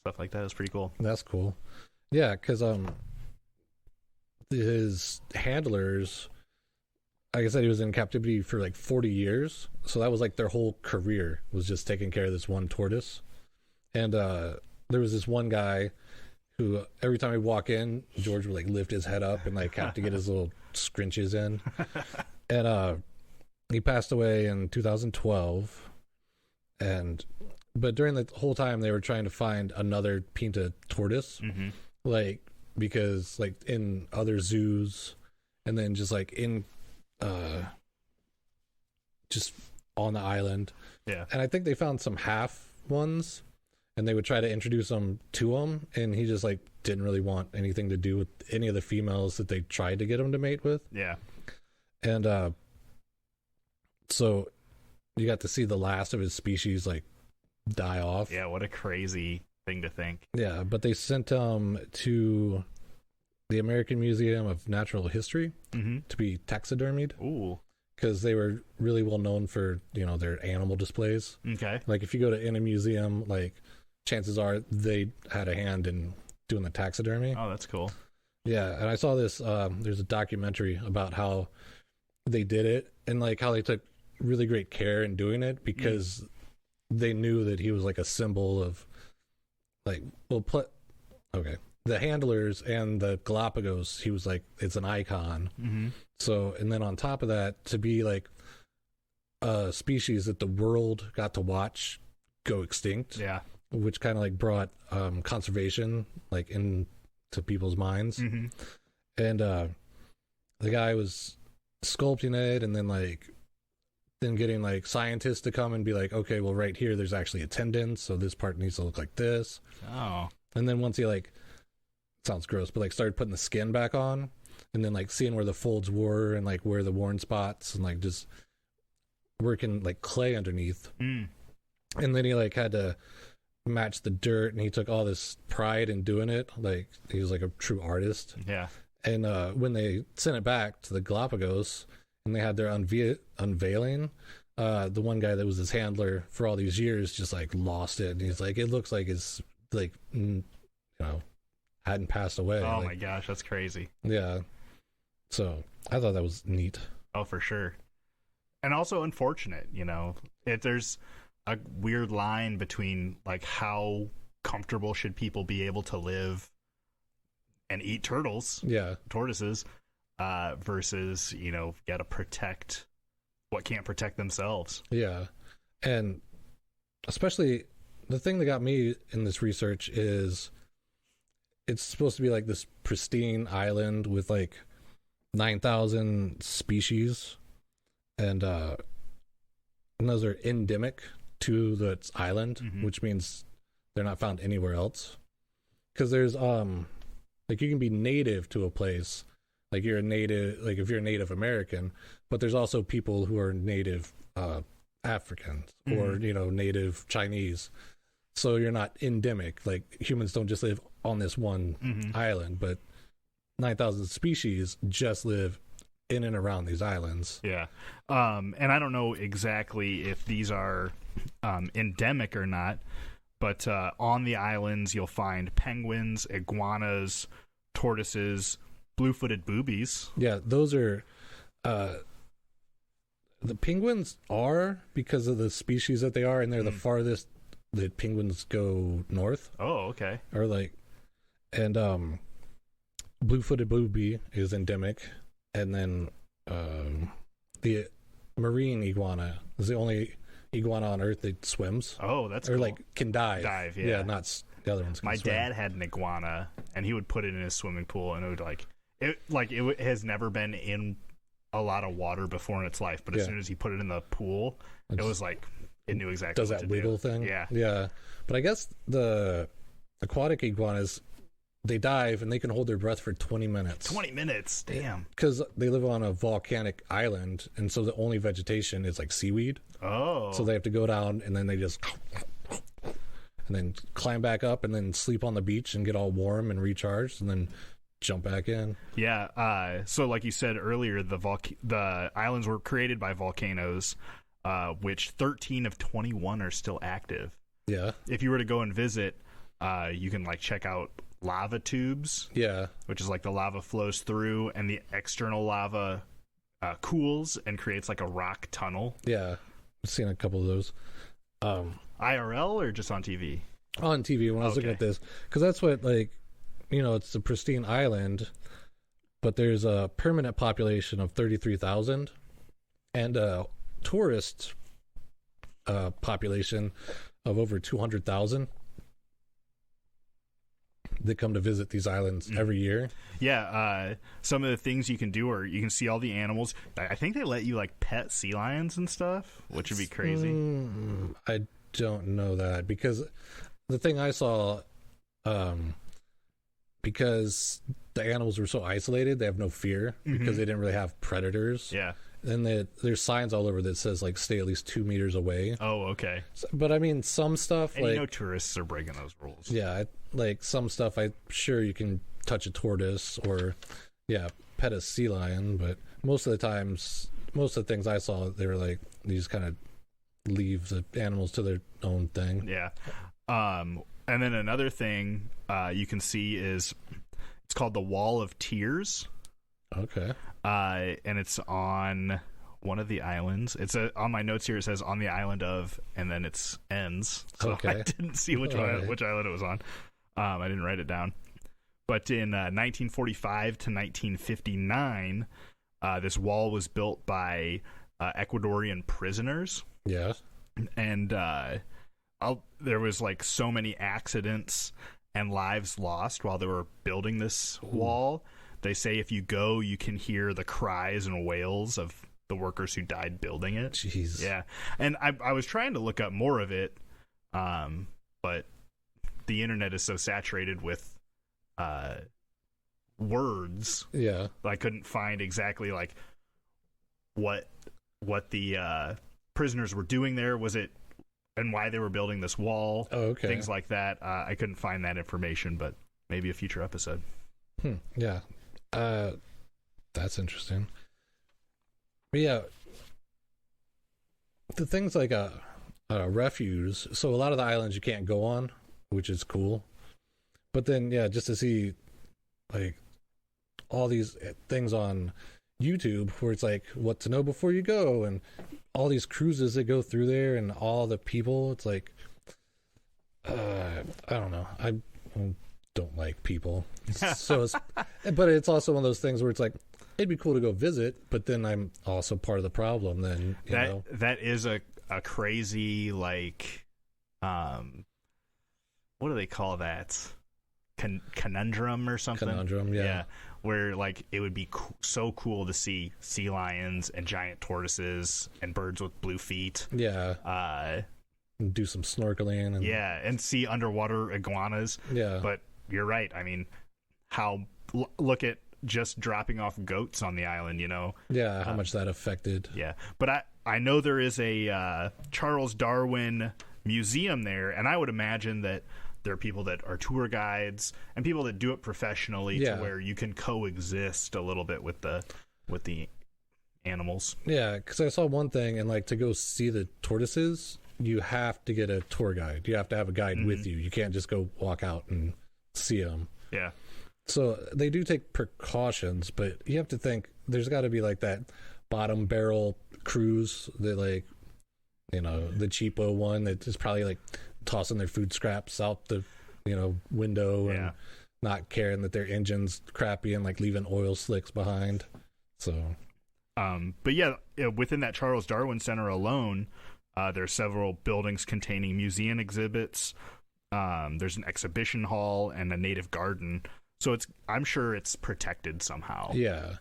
stuff like that. It was pretty cool. That's cool. Yeah, because his handlers, like I said, he was in captivity for like 40 years. So that was like their whole career was just taking care of this one tortoise. And there was this one guy who every time he'd walk in, George would like lift his head up and like have to get his little scrunches in. And he passed away in 2012. But during the whole time they were trying to find another Pinta tortoise. Mm-hmm. Like, because like in other zoos and then just like in just on the island. Yeah. And I think they found some half ones. And they would try to introduce him to him, and he just like didn't really want anything to do with any of the females that they tried to get him to mate with. Yeah. And so you got to see the last of his species like die off. Yeah, what a crazy thing to think. Yeah, but they sent him to the American Museum of Natural History to be taxidermied. Ooh. Because they were really well known for, their animal displays. Okay. Like, if you go to any museum, like, chances are they had a hand in doing the taxidermy. Oh, that's cool. Yeah, and I saw this, there's a documentary about how they did it, and, like, how they took really great care in doing it, because they knew that he was, like, a symbol of, like, okay. The handlers and the Galapagos, he was like, it's an icon. Mm-hmm. So, and then on top of that, to be like a species that the world got to watch go extinct, which kind of like brought conservation like into people's minds. Mm-hmm. And the guy was sculpting it, and then getting like scientists to come and be like, okay, well, right here there's actually a tendon, so this part needs to look like this. Oh. And then once he like, sounds gross, but like started putting the skin back on, and then like seeing where the folds were and like where the worn spots, and like just working like clay underneath. And then he like had to match the dirt, and he took all this pride in doing it. Like, he was like a true artist. Yeah. And when they sent it back to the Galapagos and they had their unveiling, the one guy that was his handler for all these years just like lost it, and he's like, it looks like it's like hadn't passed away. Oh, my gosh, that's crazy. Yeah. So I thought that was neat. Oh, for sure. And also unfortunate, there's a weird line between like how comfortable should people be able to live and eat tortoises, versus, got to protect what can't protect themselves. Yeah. And especially the thing that got me in this research is it's supposed to be like this pristine island with like 9,000 species, and those are endemic to the island, which means they're not found anywhere else. Because there's like, you can be native to a place, like you're a native, like if you're a Native American, but there's also people who are native Africans or native Chinese. So you're not endemic. Like, humans don't just live on this one island, but 9,000 species just live in and around these islands. Yeah. And I don't know exactly if these are endemic or not, but on the islands you'll find penguins, iguanas, tortoises, blue-footed boobies. Yeah, those are the penguins are, because of the species that they are, and they're the farthest that penguins go north. Oh, okay. Or like, and blue-footed booby is endemic, and then the marine iguana is the only iguana on Earth that swims. Oh, that's or cool. Like can dive. Yeah, not the other ones. My swim. dad had an iguana, and he would put it in his swimming pool, and it would it has never been in a lot of water before in its life, but as soon as he put it in the pool, it was like it knew exactly does what that to wiggle do. thing. Yeah. But I guess the aquatic iguanas, they dive and they can hold their breath for 20 minutes. 20 minutes, damn. Because they live on a volcanic island, and so the only vegetation is like seaweed. Oh. So they have to go down, and then they just and then climb back up, and then sleep on the beach and get all warm and recharged, and then jump back in. Yeah. So like you said earlier, the islands were created by volcanoes, which 13 of 21 are still active. Yeah. If you were to go and visit, you can like check out lava tubes. Yeah. Which is like the lava flows through, and the external lava cools and creates like a rock tunnel. Yeah. I've seen a couple of those. IRL or just on TV? On TV when I was looking at this. Because that's what, like, it's a pristine island, but there's a permanent population of 33,000 and a tourist population of over 200,000 that come to visit these islands every year. Yeah, some of the things you can do are you can see all the animals. I think they let you like pet sea lions and stuff, which would be crazy. I don't know that, because the thing I saw, because the animals were so isolated, they have no fear because they didn't really have predators. Yeah. And there's signs all over that says like stay at least 2 meters away. Oh, okay. But I mean, some stuff and like tourists are breaking those rules. Yeah, like some stuff I'm sure you can touch a tortoise or pet a sea lion, but most of the things I saw, they were like, these kind of leave the animals to their own thing. Yeah. And then another thing you can see is it's called the Wall of Tears. Okay. And it's on one of the islands. It's on my notes here. It says on the island of, and then it ends. So okay. I didn't see which island it was on. I didn't write it down. But in 1945 to 1959, this wall was built by Ecuadorian prisoners. Yeah. And there was like so many accidents and lives lost while they were building this wall. They say if you go, you can hear the cries and wails of the workers who died building it. Jeez. Yeah. And I was trying to look up more of it, but the internet is so saturated with words. Yeah. I couldn't find exactly like what the prisoners were doing there. Was it and why they were building this wall? Oh, okay. Things like that. I couldn't find that information, but maybe a future episode. Yeah. That's interesting. But yeah, the things like a refuge. So a lot of the islands you can't go on, which is cool. But then, yeah, just to see like all these things on YouTube where it's like what to know before you go, and all these cruises that go through there, and all the people. It's like, I don't know. I don't like people. But it's also one of those things where it's like, it'd be cool to go visit, but then I'm also part of the problem. Then that is a crazy, like, what do they call that? Conundrum or something. Conundrum, yeah. Where like it would be so cool to see sea lions and giant tortoises and birds with blue feet. Yeah. Do some snorkeling and see underwater iguanas. Yeah. But you're right. I mean, look at just dropping off goats on the island, you know? Yeah, how much that affected. Yeah. But I know there is a Charles Darwin museum there, and I would imagine that there are people that are tour guides and people that do it professionally to where you can coexist a little bit with the animals. Yeah, because I saw one thing, and like to go see the tortoises, you have to get a tour guide. You have to have a guide with you. You can't just go walk out and see them. Yeah. So they do take precautions, but you have to think there's got to be like that bottom barrel cruise that, like, you know, the cheapo one that is probably like tossing their food scraps out the, window and not caring that their engine's crappy and like leaving oil slicks behind. So, but yeah, within that Charles Darwin Center alone, there are several buildings containing museum exhibits. There's an exhibition hall and a native garden. So I'm sure it's protected somehow. Yeah.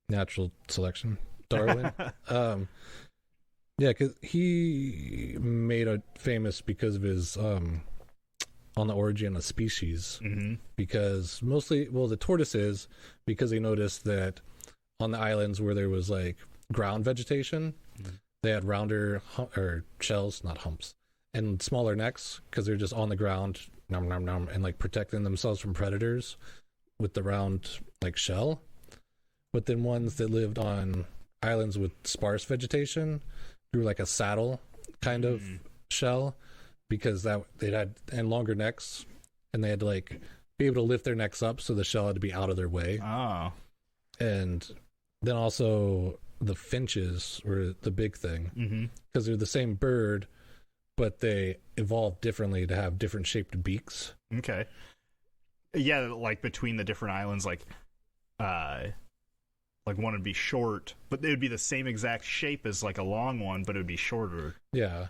Natural selection, Darwin. Yeah, because he made it famous because of his on the origin of species. Mm-hmm. Because the tortoises, because he noticed that on the islands where there was like ground vegetation, they had rounder shells, not humps, and smaller necks because they're just on the ground, nom nom nom, and like protecting themselves from predators with the round like shell. But then ones that lived on islands with sparse vegetation grew like a saddle kind of shell, because they had longer necks, and they had to like be able to lift their necks up, so the shell had to be out of their way. Oh. And then also the finches were the big thing, because they're the same bird, but they evolved differently to have different shaped beaks. Okay. Yeah, like between the different islands, like one would be short, but they would be the same exact shape as like a long one, but it would be shorter. Yeah.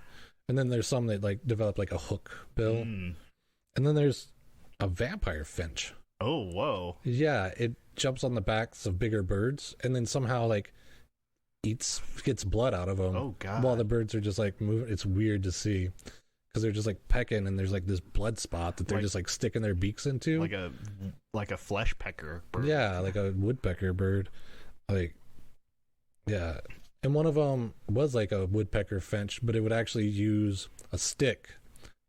And then there's some that like develop like a hook bill. And then there's a vampire finch. Oh, whoa. Yeah, it jumps on the backs of bigger birds and then somehow like gets blood out of them. Oh, God. While the birds are just like moving. It's weird to see, because they're just like pecking, and there's like this blood spot that they're just like sticking their beaks into. Like a flesh pecker bird. Yeah, like a woodpecker bird. Like, yeah. And one of them was like a woodpecker finch, but it would actually use a stick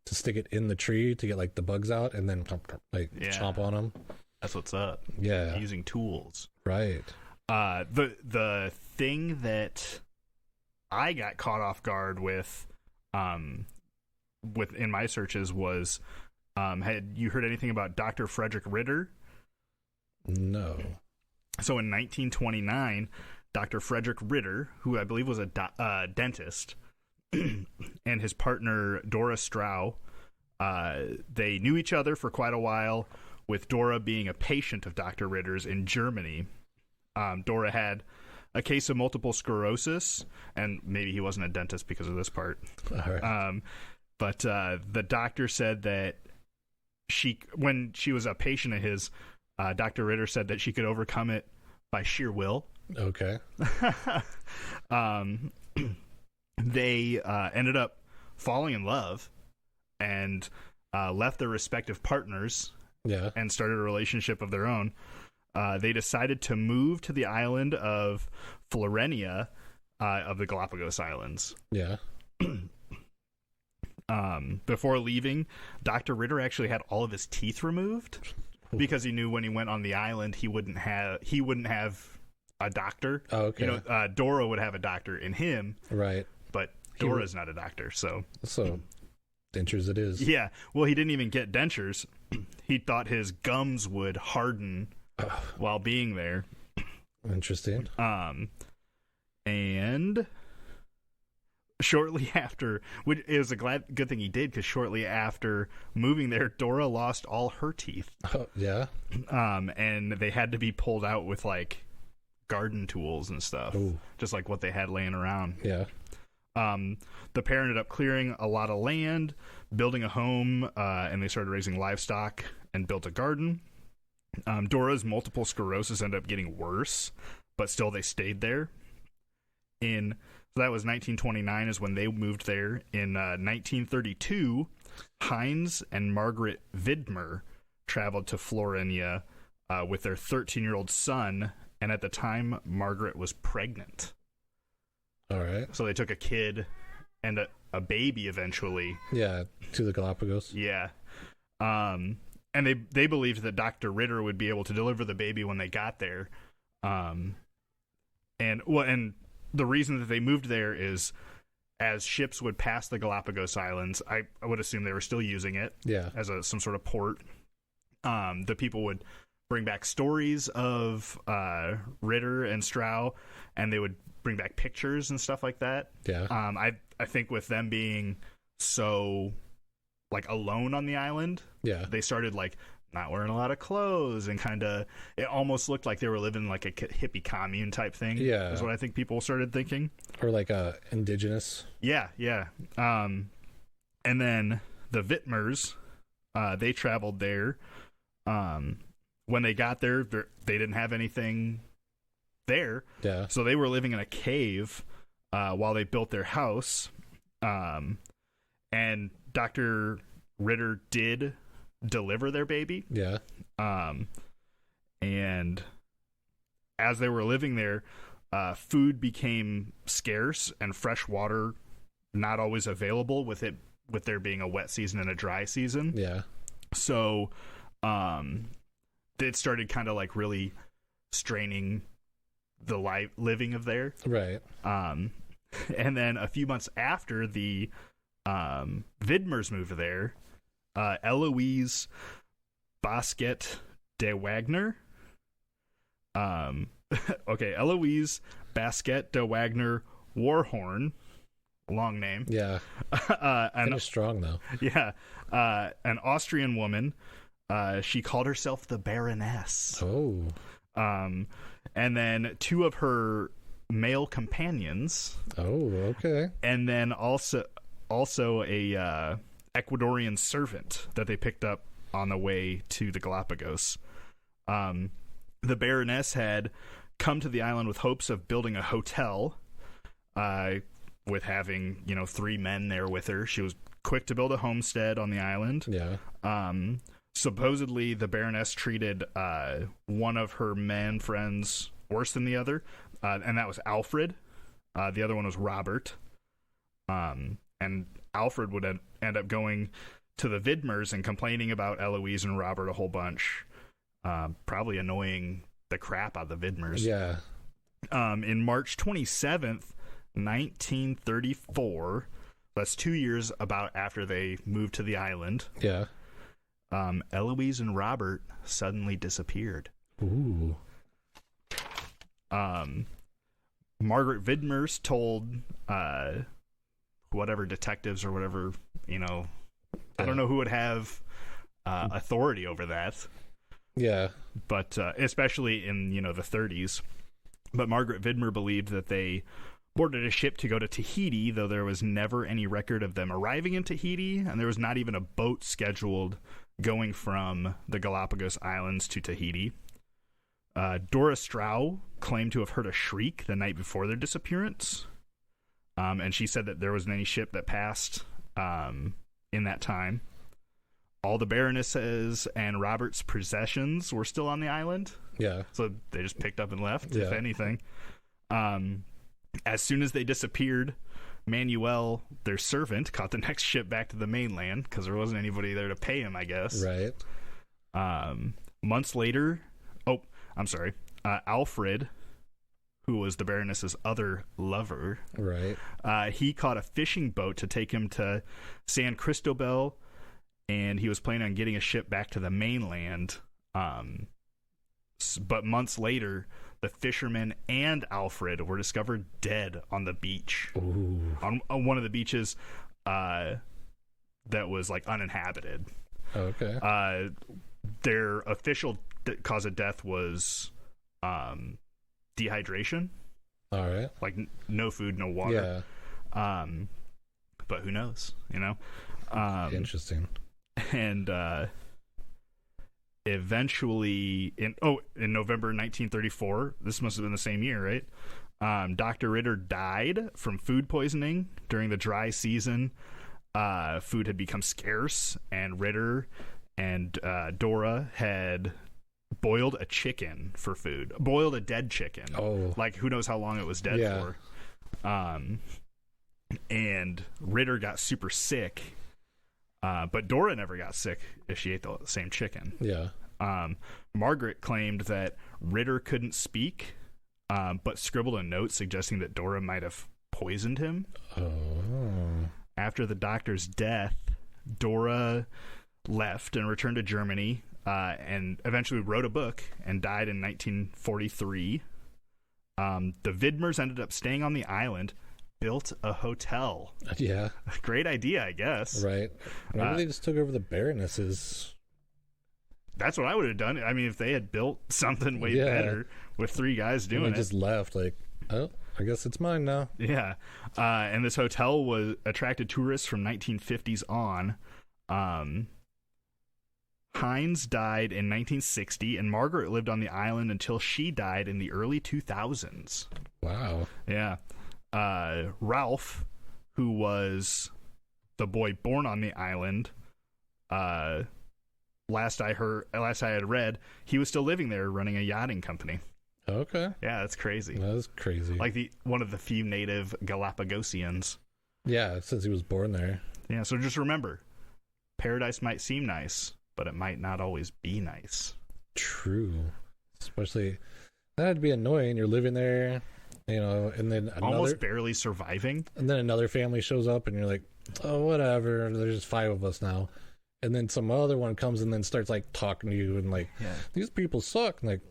to stick it in the tree to get like the bugs out, and then like chomp on them. That's what's up. Yeah, using tools. Right. The thing that I got caught off guard with in my searches was, had you heard anything about Dr. Frederick Ritter? No. So in 1929, Dr. Frederick Ritter, who I believe was a dentist, and his partner Dora Strauss, they knew each other for quite a while, with Dora being a patient of Dr. Ritter's in Germany. Dora had a case of multiple sclerosis, and maybe he wasn't a dentist because of this part. All right. But the doctor said that when she was a patient of his, Dr. Ritter said that she could overcome it by sheer will. Okay. They ended up falling in love and left their respective partners and started a relationship of their own. They decided to move to the island of Florenia of the Galapagos Islands. Yeah. Before leaving, Dr. Ritter actually had all of his teeth removed because he knew when he went on the island he wouldn't have a doctor. Oh, okay. You know, Dora would have a doctor in him. Right. But Dora's not a doctor, so dentures it is. Yeah. Well, he didn't even get dentures. He thought his gums would harden while being there. Interesting. And shortly after, which it was a good thing he did, because shortly after moving there, Dora lost all her teeth. Oh, yeah. And they had to be pulled out with like garden tools and stuff. Ooh. Just like what they had laying around. Yeah. The pair ended up clearing a lot of land, building a home, and they started raising livestock and built a garden. Dora's multiple sclerosis ended up getting worse, but still they stayed there. So that was 1929 is when they moved there. In 1932, Heinz and Margaret Vidmer traveled to Florenia with their 13-year-old son, and at the time, Margaret was pregnant. All right. So they took a kid and a baby eventually. Yeah, to the Galapagos. Yeah. And they believed that Dr. Ritter would be able to deliver the baby when they got there. And the reason that they moved there is as ships would pass the Galapagos Islands, I would assume they were still using it as some sort of port. The people would bring back stories of Ritter and Strauss, and they would bring back pictures and stuff like that. Yeah. I think with them being so like alone on the island, they started like not wearing a lot of clothes, and kind of it almost looked like they were living like a hippie commune type thing. Yeah, is what I think people started thinking, or like indigenous. Yeah. And then the Vidmers, they traveled there. When they got there, they didn't have anything there. Yeah, so they were living in a cave while they built their house. And Dr. Ritter did deliver their baby. Yeah. And as they were living there, food became scarce and fresh water not always available with there being a wet season and a dry season. Yeah. So it started kind of like really straining the living of there. Right. And then a few months after the Vidmers moved there, Eloise Basket de Wagner. Eloise Basket de Wagner Warhorn. Long name. Yeah. Kind of strong, though. Yeah. An Austrian woman. She called herself the Baroness. Oh. And then two of her male companions. Oh, okay. And then also a Ecuadorian servant that they picked up on the way to the Galapagos. The Baroness had come to the island with hopes of building a hotel, with having, 3 men there with her. She was quick to build a homestead on the island. Yeah. Supposedly, the Baroness treated one of her man friends worse than the other, and that was Alfred. The other one was Robert. And Alfred would end up going to the Vidmers and complaining about Eloise and Robert a whole bunch, probably annoying the crap out of the Vidmers. Yeah. In March 27th, 1934, that's 2 years about after they moved to the island. Yeah. Eloise and Robert suddenly disappeared. Ooh. Margaret Vidmers told whatever detectives or whatever, I don't know who would have authority over that. Yeah. But especially in, the 30s. But Margaret Vidmer believed that they boarded a ship to go to Tahiti, though there was never any record of them arriving in Tahiti, and there was not even a boat scheduled going from the Galapagos Islands to Tahiti. Dora Strow claimed to have heard a shriek the night before their disappearance, and she said that there wasn't any ship that passed in that time. All the Baroness's and Robert's possessions were still on the island. Yeah. So they just picked up and left, if anything. As soon as they disappeared, Manuel, their servant, caught the next ship back to the mainland because there wasn't anybody there to pay him, I guess. Right. Months later, Alfred, who was the Baroness's other lover, right? He caught a fishing boat to take him to San Cristobal, and he was planning on getting a ship back to the mainland. But months later, the fisherman and Alfred were discovered dead on the beach. Ooh. On one of the beaches that was like uninhabited. Okay. Their official cause of death was dehydration. All right. Like no food, no water. Yeah. But who knows? Interesting. And eventually, in November 1934, this must have been the same year, right? Dr. Ritter died from food poisoning during the dry season. Food had become scarce, and Ritter and Dora had boiled a chicken for food. Boiled a dead chicken. Oh. Like, who knows how long it was dead for. And Ritter got super sick. But Dora never got sick if she ate the same chicken. Yeah. Margaret claimed that Ritter couldn't speak, but scribbled a note suggesting that Dora might have poisoned him. Oh. After the doctor's death, Dora left and returned to Germany, and eventually wrote a book and died in 1943. The Vidmers ended up staying on the island, built a hotel. Yeah. Great idea, I guess. Right. Maybe they just took over the Baroness's. That's what I would have done. I mean, if they had built something way better with three guys doing it. Just left, like, oh, I guess it's mine now. Yeah. And this hotel was attracted tourists from 1950s on. Hines died in 1960, and Margaret lived on the island until she died in the early 2000s. Wow. Yeah. Ralph, who was the boy born on the island, last I had read, he was still living there running a yachting company. Okay. Yeah, that's crazy. That is crazy. Like one of the few native Galapagosians. Yeah, since he was born there. Yeah, so just remember, paradise might seem nice, but it might not always be nice. True. Especially, that'd be annoying. You're living there, and then almost barely surviving. And then another family shows up, and you're like, oh, whatever. There's just 5 of us now. And then some other one comes and then starts like talking to you and like, these people suck. And like,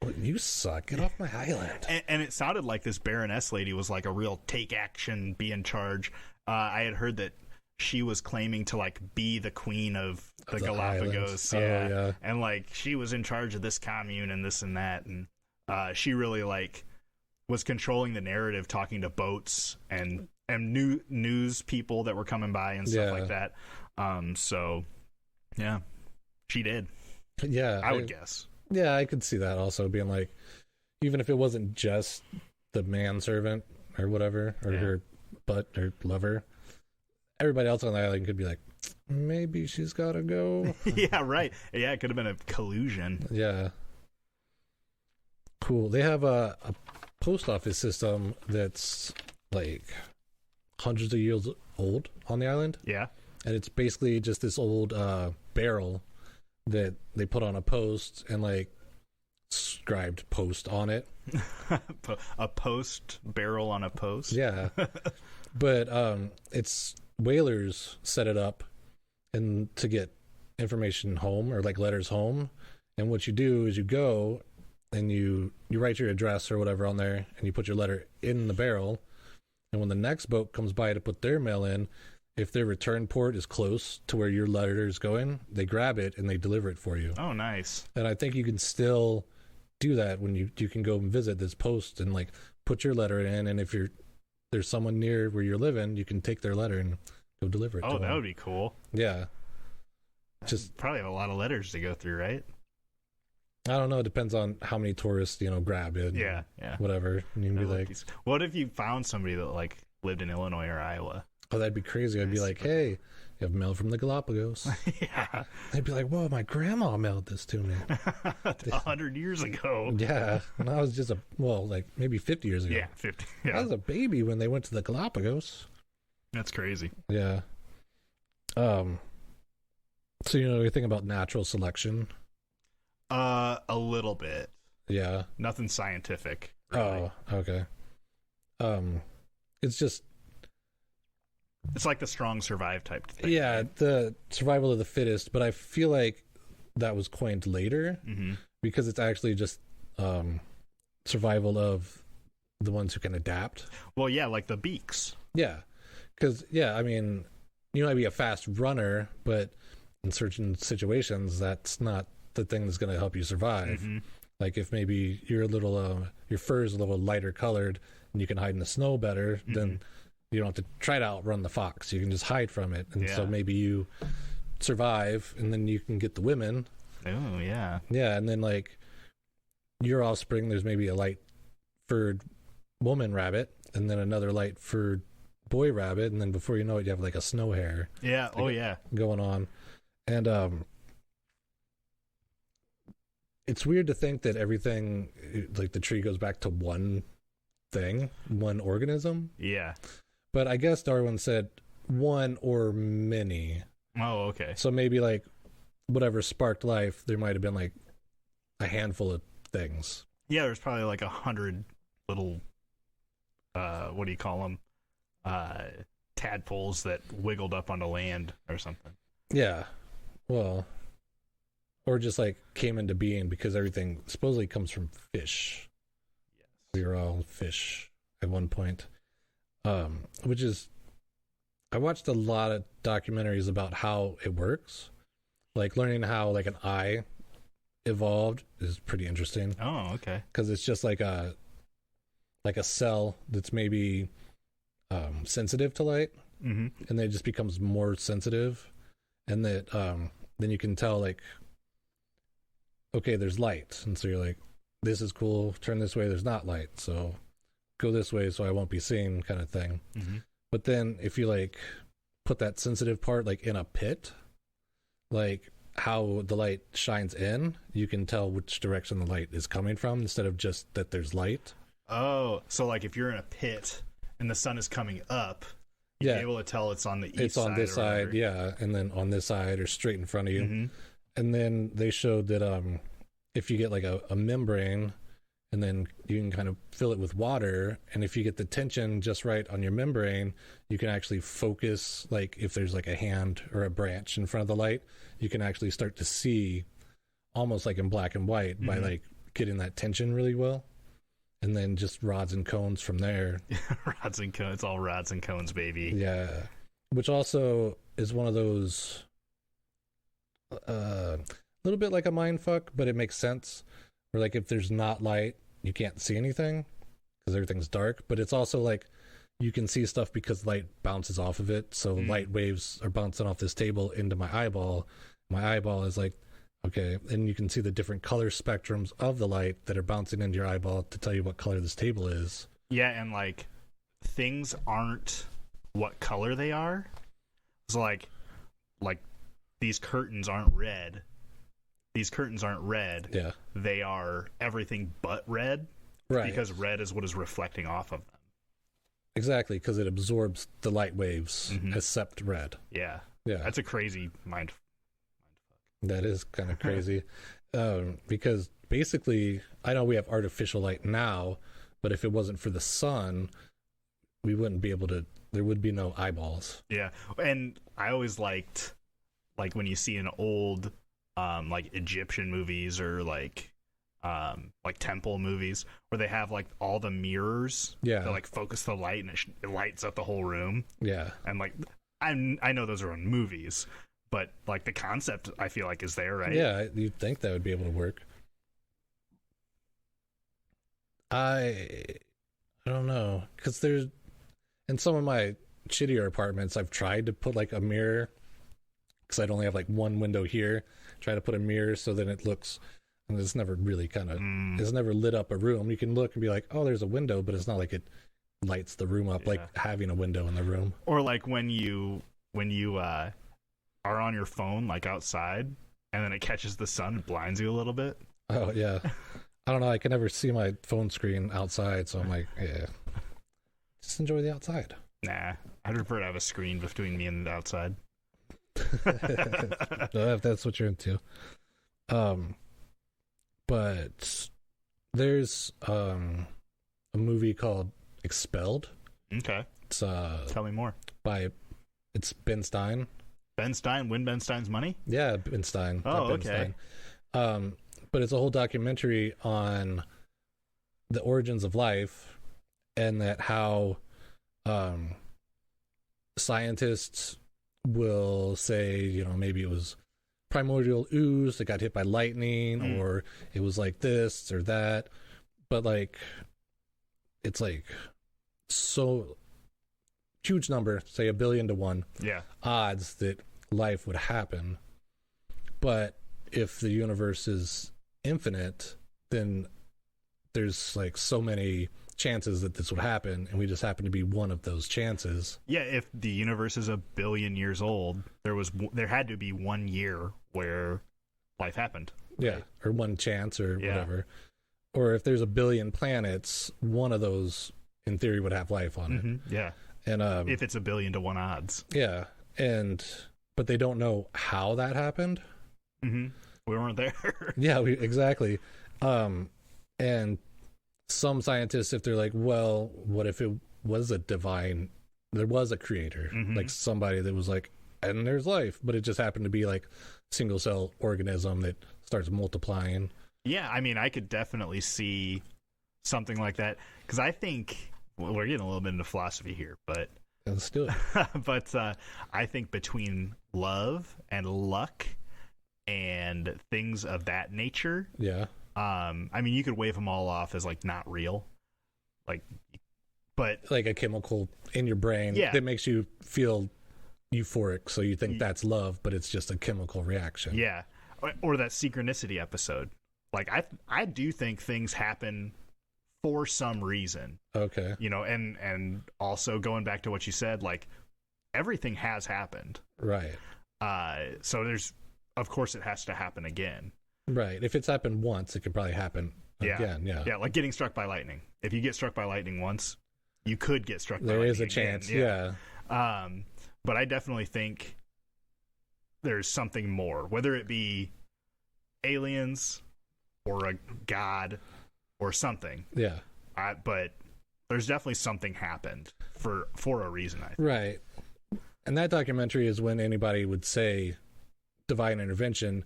well, you suck. Get off my island. And it sounded like this Baroness lady was like a real take action, be in charge. I had heard that she was claiming to like be the queen of the Galapagos. Yeah. And like she was in charge of this commune and this and that. And she really like was controlling the narrative, talking to boats and news people that were coming by and stuff like that. So yeah, she did. Yeah. I would guess. Yeah, I could see that also being like, even if it wasn't just the manservant or whatever, or her lover, everybody else on the island could be like, maybe she's gotta go. Yeah, right. Yeah, it could have been a collusion. Yeah. Cool. They have a post office system that's like hundreds of years old on the island. Yeah. and it's basically just this old barrel that they put on a post and like scribed post on it. A post barrel on a post. Yeah. But it's whalers set it up and to get information home, or like letters home. And what you do is you go and you write your address or whatever on there, and you put your letter in the barrel. And when the next boat comes by to put their mail in, if their return port is close to where your letter is going, they grab it and they deliver it for you. Oh, nice. And I think you can still do that when you can go and visit this post and like put your letter in, and if there's someone near where you're living, you can take their letter and go deliver it to them. That would be cool. Yeah. Just probably have a lot of letters to go through, right? I don't know. It depends on how many tourists, grab it. Yeah. Whatever. And you can be like, what if you found somebody that like lived in Illinois or Iowa? Oh, that'd be crazy. I'd be like, hey, you have mail from the Galapagos. Yeah. They'd be like, whoa, my grandma mailed this to me. 100 years ago. Yeah. And I was just like maybe 50 years ago. Yeah, 50. Yeah. I was a baby when they went to the Galapagos. That's crazy. Yeah. So anything about natural selection? A little bit. Yeah. Nothing scientific. Really. Oh, okay. It's just, it's like the strong survive type thing. Yeah, right? the survival of the fittest, but I feel like that was coined later because it's actually just survival of the ones who can adapt. Well, yeah, like the beaks. Yeah, because, I mean, you might be a fast runner, but in certain situations, that's not the thing that's going to help you survive. Like if maybe you're your fur is a little lighter colored and you can hide in the snow better, then you don't have to try to outrun the fox. You can just hide from it. And so maybe you survive and then you can get the women. Oh, yeah. Yeah, and then like your offspring, there's maybe a light furred woman rabbit and then another light furred boy rabbit, and then before you know it, you have like a snow hare. Yeah. Going on. And it's weird to think that everything, like the tree goes back to one thing, one organism. Yeah. But I guess Darwin said one or many. Oh, okay. So maybe like whatever sparked life, there might have been like a handful of things. Yeah, there's probably like 100 little, what do you call them? Tadpoles that wiggled up onto land or something. Yeah. Well, or just like came into being because everything supposedly comes from fish. Yes. We were all fish at one point. Which is, I watched a lot of documentaries about how it works. Like learning how like an eye evolved is pretty interesting. Oh, okay. Because it's just like a cell that's maybe sensitive to light, and then it just becomes more sensitive, and that then you can tell like, okay, there's light, and so you're like, this is cool, turn this way, there's not light, so go this way so I won't be seen, kind of thing. But then if you like put that sensitive part like in a pit, like how the light shines in, you can tell which direction the light is coming from instead of just that there's light. Oh, so like if you're in a pit and the sun is coming up, you're able to tell it's on the east side. It's on this side, yeah, and then on this side or straight in front of you. And then they showed that if you get like a membrane, and then you can kind of fill it with water, and if you get the tension just right on your membrane, you can actually focus, like if there's like a hand or a branch in front of the light, you can actually start to see almost like in black and white by like getting that tension really well. And then just rods and cones from there. Rods and cones. It's all rods and cones, baby. Yeah. Which also is one of those, a little bit like a mind fuck, but it makes sense. Where like if there's not light, you can't see anything because everything's dark. But it's also like you can see stuff because light bounces off of it. So light waves are bouncing off this table into my eyeball. My eyeball is like, okay, and you can see the different color spectrums of the light that are bouncing into your eyeball to tell you what color this table is. Yeah, and like things aren't what color they are. So like these curtains aren't red. These curtains aren't red. Yeah. They are everything but red. Right. Because red is what is reflecting off of them. Exactly, because it absorbs the light waves except red. Yeah. Yeah. That's a crazy mind. That is kind of crazy. Because basically, I know we have artificial light now, but if it wasn't for the sun, we wouldn't be able to, there would be no eyeballs. Yeah. And I always liked, like, when you see an old, like, Egyptian movies or, like temple movies where they have, like, all the mirrors that, like, focus the light and it lights up the whole room. Yeah. And, like, I know those are in movies, but, like, the concept, I feel like, is there, right? Yeah, you'd think that would be able to work. I don't know, because there's, in some of my shittier apartments, I've tried to put, like, a mirror, because I'd only have, like, one window here, try to put a mirror so then it looks, and it's never really kind of, it's never lit up a room. You can look and be like, oh, there's a window, but it's not like it lights the room up, like having a window in the room. Or, like, when you are on your phone, like, outside, and then it catches the sun, it blinds you a little bit. Oh, yeah. I don't know, I can never see my phone screen outside, so I'm like, yeah, just enjoy the outside. Nah, I'd prefer to have a screen between me and the outside. If that's what you're into. But there's a movie called Expelled. Okay. It's tell me more. It's Ben Stein. Ben Stein, win Ben Stein's money? Yeah, Ben Stein. Oh, Ben okay. Stein. But it's a whole documentary on the origins of life and that how scientists will say, you know, maybe it was primordial ooze that got hit by lightning, or it was like this or that. But, like, it's like so huge number, say 1 billion to 1 odds that life would happen. But if the universe is infinite, then there's, like, so many chances that this would happen, and we just happen to be one of those chances. Yeah, if the universe is 1 billion years old, there had to be 1 year where life happened. Yeah, right? Or one chance or whatever. Or if there's 1 billion planets, one of those in theory would have life on it. Yeah. And if it's 1 billion to 1 odds. Yeah. But they don't know how that happened. We weren't there. Yeah, exactly. And some scientists, if they're like, well, what if it was there was a creator, like somebody that was like, and there's life, but it just happened to be like single cell organism that starts multiplying. Yeah, I mean, I could definitely see something like that, because I think, well, we're getting a little bit into philosophy here, but let's do it. But I think between love and luck and things of that nature, I mean, you could wave them all off as, like, not real, like, but like a chemical in your brain that makes you feel euphoric, so you think that's love, but it's just a chemical reaction. Yeah, or that synchronicity episode. Like, I do think things happen for some reason. Okay. You know, and also going back to what you said, like, everything has happened. Right. So of course it has to happen again. Right. If it's happened once, it could probably happen again. Yeah. Yeah, like getting struck by lightning. If you get struck by lightning once, you could get struck by lightning. There is a again. chance. Yeah. But I definitely think there's something more, whether it be aliens or a god or something. Yeah. But there's definitely something happened for a reason, I think. Right. And that documentary is when anybody would say divine intervention,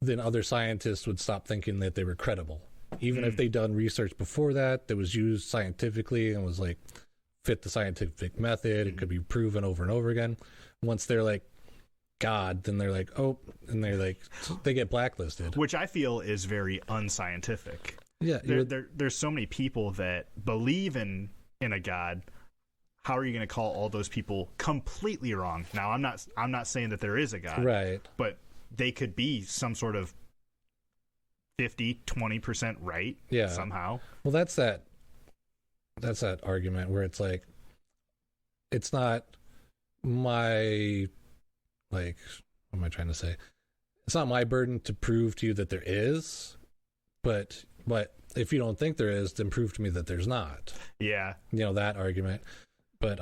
then other scientists would stop thinking that they were credible. Even if they'd done research before that was used scientifically and was like fit the scientific method, it could be proven over and over again. Once they're like God, then they're like, oh, and they're like, they get blacklisted. Which I feel is very unscientific. Yeah. There's so many people that believe in a God. How are you going to call all those people completely wrong? Now, I'm not saying that there is a God. Right. But they could be some sort of 20% right somehow. Well, that's that argument where it's like, it's not my, like, what am I trying to say? It's not my burden to prove to you that there is, but if you don't think there is, then prove to me that there's not. Yeah. You know, that argument. But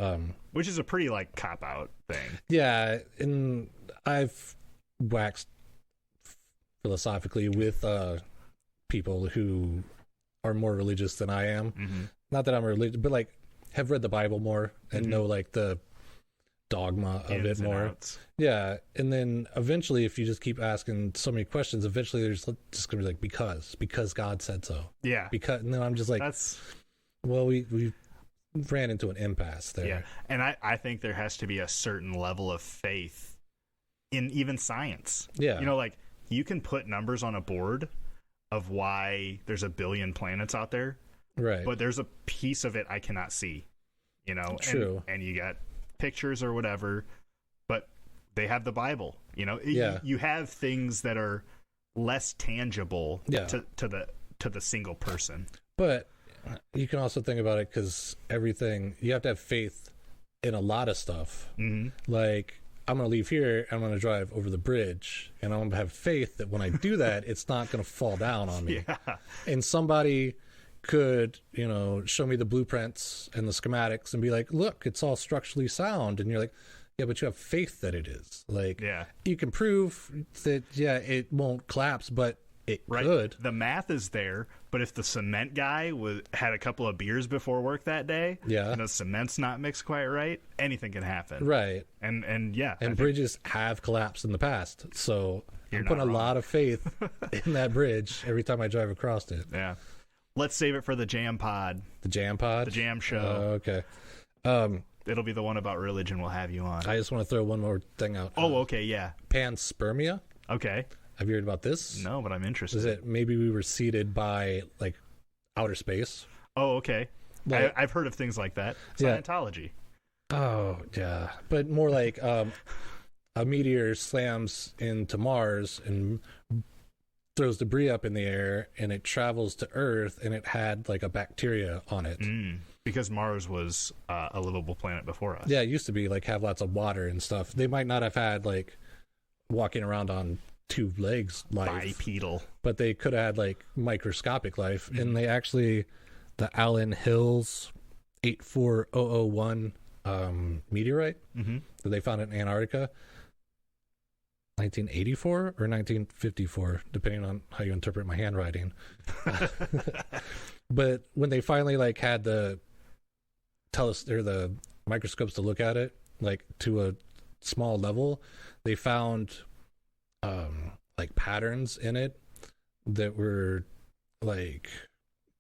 which is a pretty, like, cop out thing. Yeah, and I've waxed philosophically with people who are more religious than I am. Mm-hmm. Not that I'm religious, but like have read the Bible more and know like the dogma of it more. Yeah. And then eventually, if you just keep asking so many questions, eventually there's just gonna be like, because God said so. Yeah. Because, and then I'm just like, well, we ran into an impasse there. Yeah. And I think there has to be a certain level of faith in even science. Yeah. You know, like you can put numbers on a board of why there's a billion planets out there. Right. But there's a piece of it I cannot see, you know. True. And you got pictures or whatever, but they have the Bible, you know. Yeah. You have things that are less tangible to the single person. But you can also think about it, because everything, you have to have faith in a lot of stuff. Mm-hmm. Like, I'm going to leave here, I'm going to drive over the bridge, and I'm going to have faith that when I do that, it's not going to fall down on me. Yeah. And somebody could, you know, show me the blueprints and the schematics and be like, look, it's all structurally sound. And you're like, yeah, but you have faith that it is. Like, you can prove that, it won't collapse, but it could. The math is there, but if the cement guy had a couple of beers before work that day, and the cement's not mixed quite right, anything can happen. Right. And bridges have collapsed in the past, so I'm putting a lot of faith in that bridge every time I drive across it. Yeah. Let's save it for the Jam Pod. The Jam Pod? The Jam Show. Okay. It'll be the one about religion we'll have you on. I just want to throw one more thing out. Okay, yeah. Panspermia. Okay. Have you heard about this? No, but I'm interested. Is it maybe we were seeded by, like, outer space? Oh, okay. Like, I've heard of things like that. Scientology. Oh, yeah. But more like a meteor slams into Mars and throws debris up in the air, and it travels to Earth, and it had, like, a bacteria on it. Because Mars was a livable planet before us. Yeah, it used to be, like, have lots of water and stuff. They might not have had, like, walking around on 2 legs life, bipedal, but they could have had like microscopic life. And they actually, the Allen Hills 84001 meteorite that they found in Antarctica, 1984 or 1954, depending on how you interpret my handwriting. But when they finally like had the the microscopes to look at it, like to a small level, they found like patterns in it that were like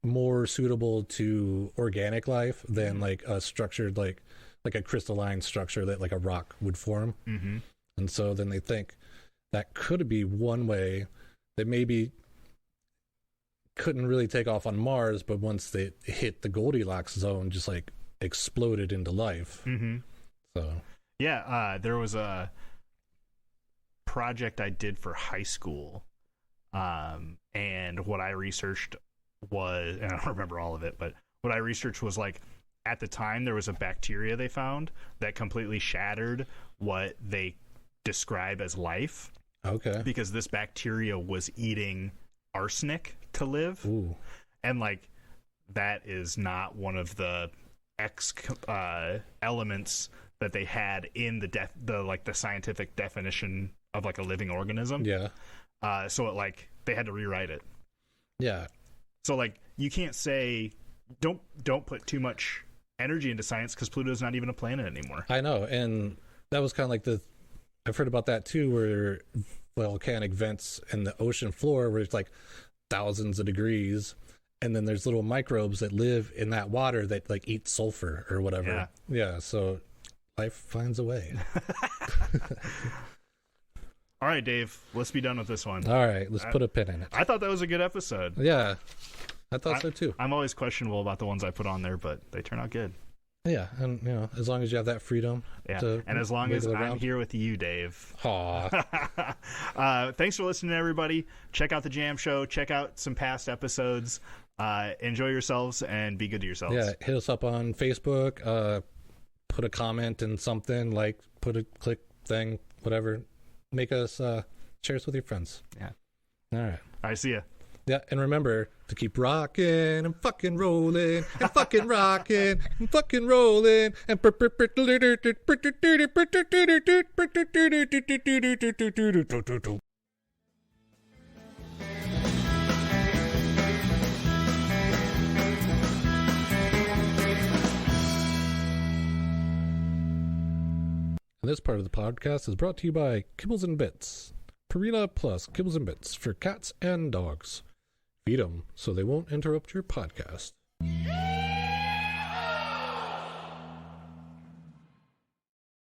more suitable to organic life than like a structured like a crystalline structure that like a rock would form. And so then they think that could be one way that maybe couldn't really take off on Mars, but once they hit the Goldilocks zone, just like exploded into life. So there was a project I did for high school, and what I researched was, and I don't remember all of it, but what I researched was like, at the time there was a bacteria they found that completely shattered what they describe as life. Okay. Because this bacteria was eating arsenic to live. Ooh. And like, that is not one of the elements that they had in the scientific definition of like a living organism. Yeah. So it like they had to rewrite it. Yeah. So like you can't say don't put too much energy into science, because Pluto's not even a planet anymore. I know, and that was kind of like I've heard about that too, where volcanic vents in the ocean floor where it's like thousands of degrees, and then there's little microbes that live in that water that like eat sulfur or whatever. Yeah. So life finds a way. All right, Dave, let's be done with this one. All right, let's put a pin in it. I thought that was a good episode. Yeah, I thought so too. I'm always questionable about the ones I put on there, but they turn out good. Yeah, and you know, as long as you have that freedom. Yeah, and as long as I'm here with you, Dave. Aw. Thanks for listening, everybody. Check out the Jam Show. Check out some past episodes. Enjoy yourselves and be good to yourselves. Yeah, hit us up on Facebook. Put a comment and something, like put a click thing, whatever. Make us share us with your friends. Yeah. All right. See ya. Yeah, and remember to keep rocking and fucking rolling and fucking rocking and fucking rolling and this part of the podcast is brought to you by Kibbles and Bits. Purina Plus Kibbles and Bits for cats and dogs. Feed them so they won't interrupt your podcast.